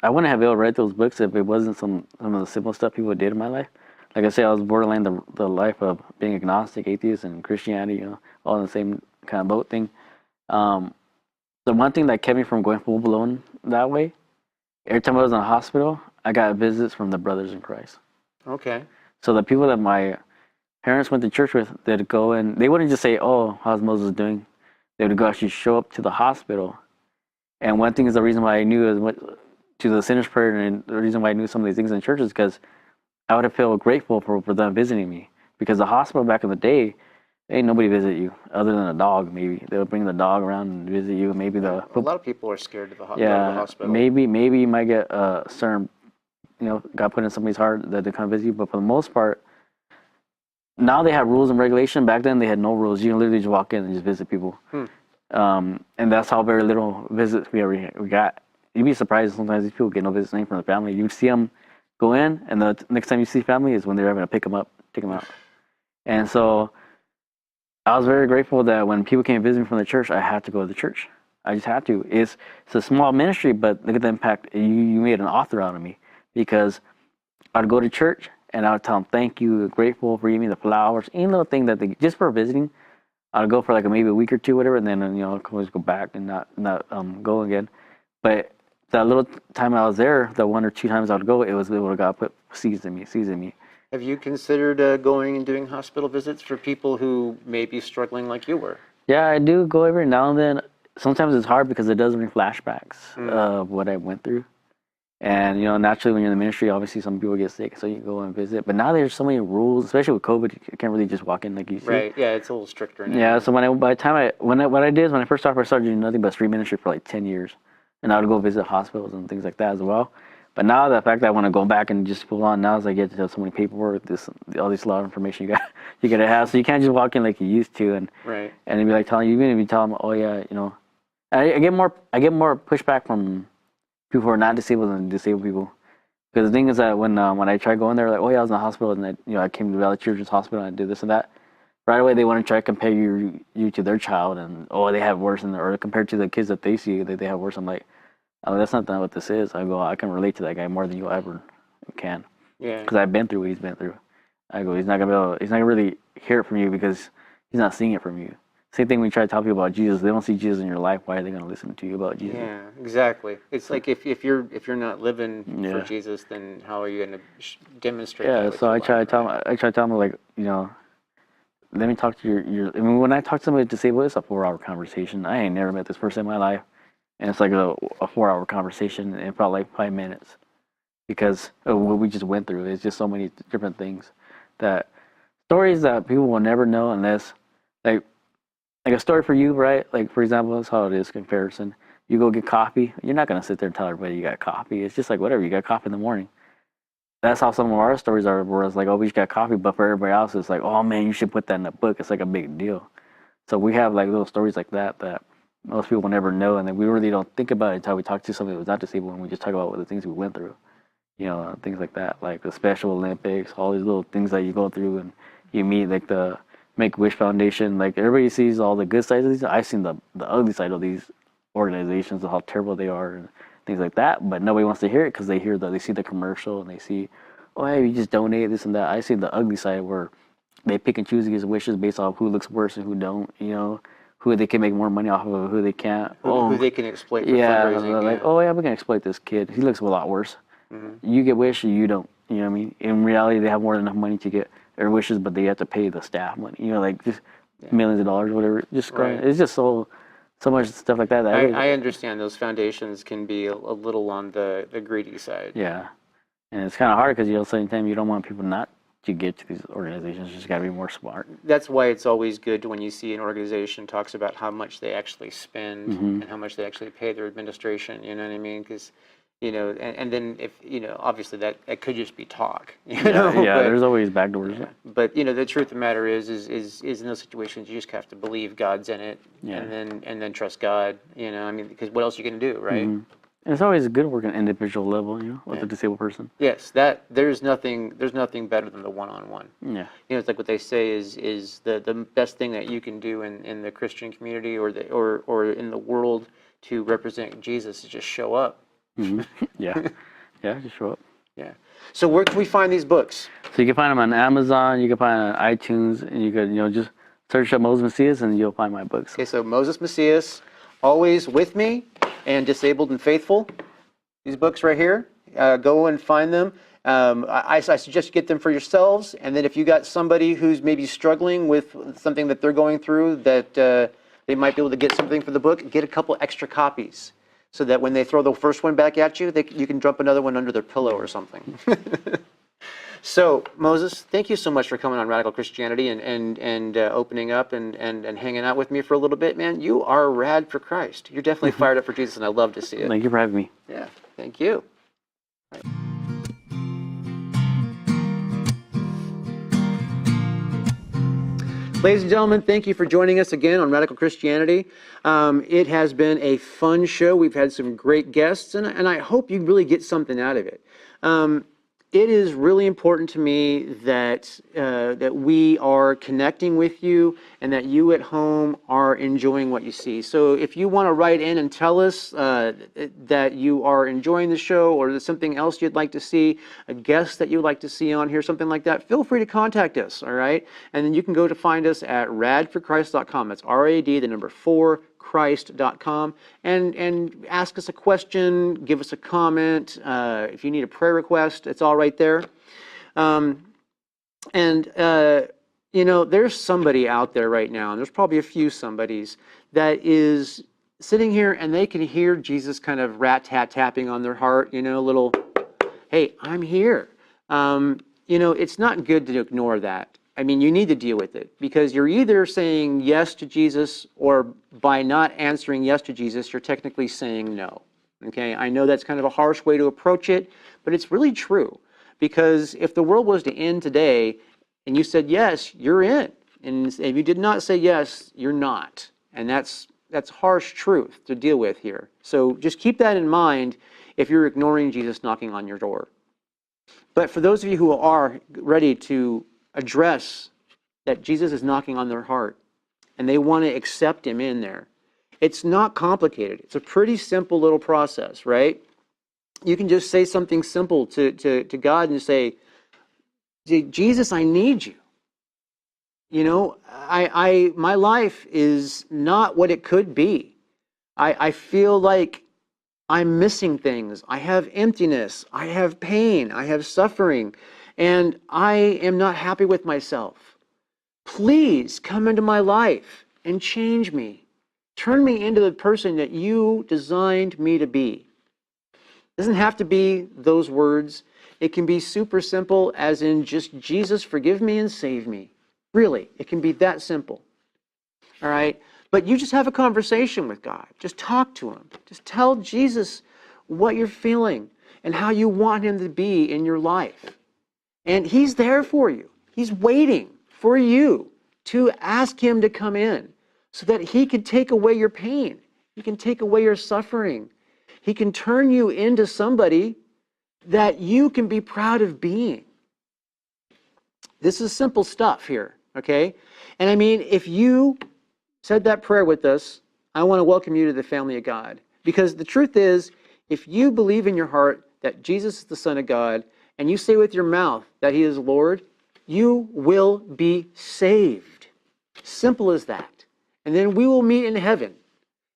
I wouldn't have been able to write those books if it wasn't some of the simple stuff people did in my life. Like I say, I was borderline the life of being agnostic, atheist, and Christianity, you know, all in the same kind of boat thing. The one thing that kept me from going full blown that way, every time I was in the hospital, I got visits from the brothers in Christ. Okay. So the people that my parents went to church with, they'd go and they wouldn't just say, oh, how's Moses doing? They would go actually show up to the hospital. And one thing is the reason why I knew is to the sinner's prayer, and the reason why I knew some of these things in church is because I would have felt grateful for them visiting me. Because the hospital back in the day, ain't nobody visit you other than a dog. Maybe they would bring the dog around and visit you. Maybe a lot of people are scared of the hospital. Maybe you might get a certain, you know, God put in somebody's heart that they come visit you. But for the most part, now they have rules and regulation. Back then they had no rules. You can literally just walk in and just visit people. And that's how very little visits we got. You'd be surprised sometimes these people get no visits from the family. You'd see them go in, and the next time you see family is when they're having to take them out. And so I was very grateful that when people came visit me from the church, I had to go to the church. I just had to. It's a small ministry, but look at the impact. You made an author out of me, because I'd go to church and I would tell them thank you, grateful for giving me the flowers, any little thing that they just for visiting. I'd go for like maybe a week or two, whatever, and then I'd always go back and not go again. But that little time I was there, the 1 or 2 times I would go, it was able to God put seeds in me. Have you considered going and doing hospital visits for people who may be struggling like you were? Yeah, I do go every now and then. Sometimes it's hard because it does bring flashbacks of what I went through. And, naturally when you're in the ministry, obviously some people get sick, so you go and visit. But now there's so many rules, especially with COVID, you can't really just walk in like you see. Right, yeah, it's a little stricter now. Yeah, so what I did is when I first started doing nothing but street ministry for like 10 years. And I would go visit hospitals and things like that as well. But now the fact that I want to go back and just full on, now as I get to so many paperwork, all this lot of information you gotta have. So you can't just walk in like you used to and it'd be like even if you tell them, oh yeah, I get more pushback from people who are not disabled than disabled people. Because the thing is that when I try going there, like, oh yeah, I was in the hospital and I came to Valley Children's Hospital and I did this and that. Right away they want to try to compare you to their child and they have worse or compared to the kids that they see that they have worse. I'm like, oh, that's not what this is. I can relate to that guy more than you ever can. Yeah. Because I've been through what he's been through. I go, he's not gonna really hear it from you because he's not seeing it from you. Same thing when you try to tell people about Jesus. They don't see Jesus in your life. Why are they going to listen to you about Jesus? Yeah, exactly. It's like if you're not living for Jesus, then how are you going to demonstrate? Yeah, that so I try to tell them like, let me talk to your. I mean, when I talk to somebody disabled, it's a 4-hour conversation. I ain't never met this person in my life, and it's like a 4-hour conversation in probably like 5 minutes, because of what we just went through. It's just so many different things, stories that people will never know unless like a story for you, right? Like, for example, that's how it is comparison. You go get coffee. You're not going to sit there and tell everybody you got coffee. It's just like, whatever, you got coffee in the morning. That's how some of our stories are, where it's like, oh, we just got coffee. But for everybody else, it's like, oh, man, you should put that in a book. It's like a big deal. So we have like little stories like that most people will never know. And then we really don't think about it until we talk to somebody who's not disabled, and we just talk about the things we went through. Things like that, like the Special Olympics, all these little things that you go through, and you meet like the Make-A-Wish Foundation. Like, everybody sees all the good sides of these. I've seen the ugly side of these organizations, how terrible they are and things like that, but nobody wants to hear it because they see the commercial and they see, oh, hey, you just donate this and that. I see the ugly side where they pick and choose these wishes based off who looks worse and who don't, who they can make more money off of, who they can't. Who they can exploit for fundraising. Like, oh yeah, we can exploit this kid. He looks a lot worse. Mm-hmm. You get wish or you don't. You know what I mean? In reality, they have more than enough money to get their wishes, but they have to pay the staff money. Like just millions of dollars, whatever. It's just so much stuff like that. I understand those foundations can be a little on the greedy side. Yeah, and it's kind of hard because at the same time you don't want people not to get to these organizations. You just got to be more smart. That's why it's always good when you see an organization talks about how much they actually spend and how much they actually pay their administration. You know what I mean? Because and then if obviously that could just be talk. Yeah, there's always backdoors. Yeah. But the truth of the matter is in those situations you just have to believe God's in it, and then trust God. Because what else are you going to do, right? Mm-hmm. And it's always good working at an individual level, with a disabled person. Yes, there's nothing better than the one-on-one. Yeah. It's like what they say is the best thing that you can do in the Christian community or in the world to represent Jesus is just show up. Mm-hmm. Yeah, just show up. Yeah. So where can we find these books? So you can find them on Amazon. You can find them on iTunes, and you could just search up Moses Macias, and you'll find my books. Okay, so Moses Macias, Always With Me, and Disabled and Faithful. These books right here. Go and find them. I suggest you get them for yourselves, and then if you got somebody who's maybe struggling with something that they're going through, that they might be able to get something for the book, get a couple extra copies, so that when they throw the first one back at you, you can drop another one under their pillow or something. So, Moses, thank you so much for coming on Radical Christianity and opening up and hanging out with me for a little bit, man. You are rad for Christ. You're definitely fired up for Jesus, and I love to see it. Thank you for having me. Yeah, thank you. Ladies and gentlemen, thank you for joining us again on Radical Christianity. It has been a fun show. We've had some great guests, and I hope you really get something out of it. it is really important to me that that we are connecting with you and that you at home are enjoying what you see. So if you want to write in and tell us that you are enjoying the show, or there's something else you'd like to see, a guest that you'd like to see on here, something like that, feel free to contact us, all right? And then you can go to find us at radforchrist.com. That's RAD, the number 4, Christ.com, and ask us a question, give us a comment. If you need a prayer request, it's all right there. You know, there's somebody out there right now, and there's probably a few somebodies that is sitting here and they can hear Jesus kind of rat-tat-tapping on their heart, you know, a little, hey, I'm here. You know, it's not good to ignore that. I mean, you need to deal with it, because you're either saying yes to Jesus, or by not answering yes to Jesus, you're technically saying no. Okay, I know that's kind of a harsh way to approach it, but it's really true. Because if the world was to end today and you said yes, you're in. And if you did not say yes, you're not. And that's harsh truth to deal with here. So just keep that in mind if you're ignoring Jesus knocking on your door. But for those of you who are ready to address that Jesus is knocking on their heart and they want to accept him in there, it's not complicated. It's a pretty simple little process, right? You can just say something simple to God and say, Jesus, I need you. You know, my life is not what it could be. I feel like I'm missing things. I have emptiness. I have pain. I have suffering. And I am not happy with myself. Please come into my life and change me. Turn me into the person that you designed me to be. It doesn't have to be those words. It can be super simple, as in just, Jesus, forgive me and save me. Really, it can be that simple. All right? But you just have a conversation with God. Just talk to him. Just tell Jesus what you're feeling and how you want him to be in your life. And he's there for you. He's waiting for you to ask him to come in so that he can take away your pain. He can take away your suffering. He can turn you into somebody that you can be proud of being. This is simple stuff here, okay? And I mean, if you said that prayer with us, I want to welcome you to the family of God. Because the truth is, if you believe in your heart that Jesus is the Son of God, and you say with your mouth that he is Lord, you will be saved. Simple as that. And then we will meet in heaven.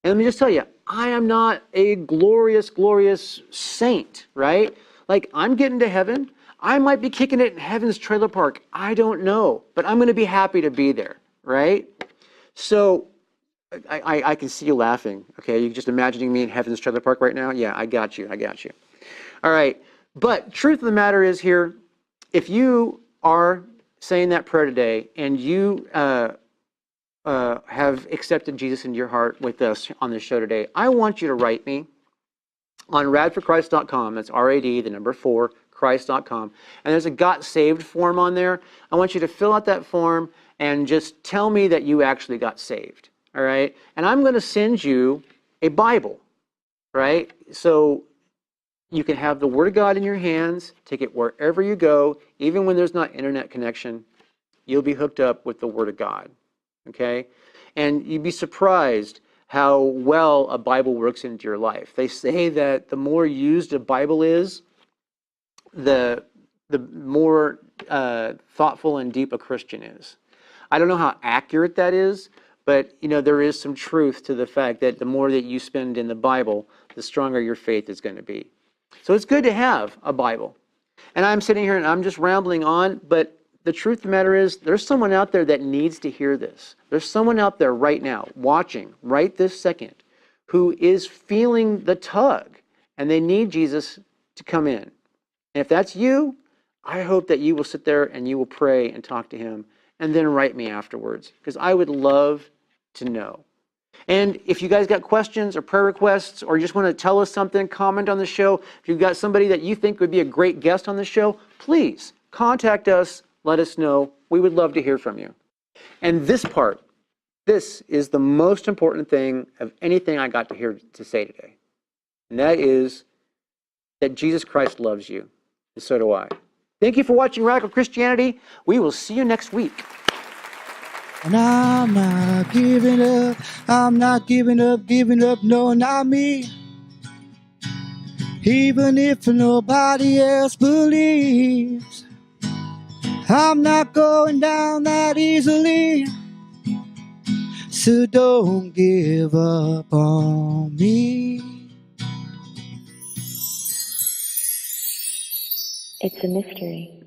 And let me just tell you, I am not a glorious, glorious saint, right? Like, I'm getting to heaven. I might be kicking it in heaven's trailer park. I don't know. But I'm going to be happy to be there, right? So I can see you laughing, okay? You're just imagining me in heaven's trailer park right now? Yeah, I got you. All right. But truth of the matter is here, if you are saying that prayer today and you have accepted Jesus into your heart with us on this show today, I want you to write me on radforchrist.com. That's RAD, the number 4, Christ.com. And there's a Got Saved form on there. I want you to fill out that form and just tell me that you actually got saved. All right? And I'm going to send you a Bible, right? So you can have the Word of God in your hands, take it wherever you go, even when there's not internet connection, you'll be hooked up with the Word of God, okay? And you'd be surprised how well a Bible works into your life. They say that the more used a Bible is, the more thoughtful and deep a Christian is. I don't know how accurate that is, but you know, there is some truth to the fact that the more that you spend in the Bible, the stronger your faith is going to be. So it's good to have a Bible. And I'm sitting here and I'm just rambling on, but the truth of the matter is there's someone out there that needs to hear this. There's someone out there right now, watching right this second, who is feeling the tug and they need Jesus to come in. And if that's you, I hope that you will sit there and you will pray and talk to him and then write me afterwards, because I would love to know. And if you guys got questions or prayer requests, or you just want to tell us something, comment on the show. If you've got somebody that you think would be a great guest on the show, please contact us, let us know. We would love to hear from you. And this part, this is the most important thing of anything I got to hear to say today. And that is that Jesus Christ loves you, and so do I. Thank you for watching Radical Christianity. We will see you next week. And I'm not giving up, I'm not giving up, no, not me. Even if nobody else believes, I'm not going down that easily. So don't give up on me. It's a mystery.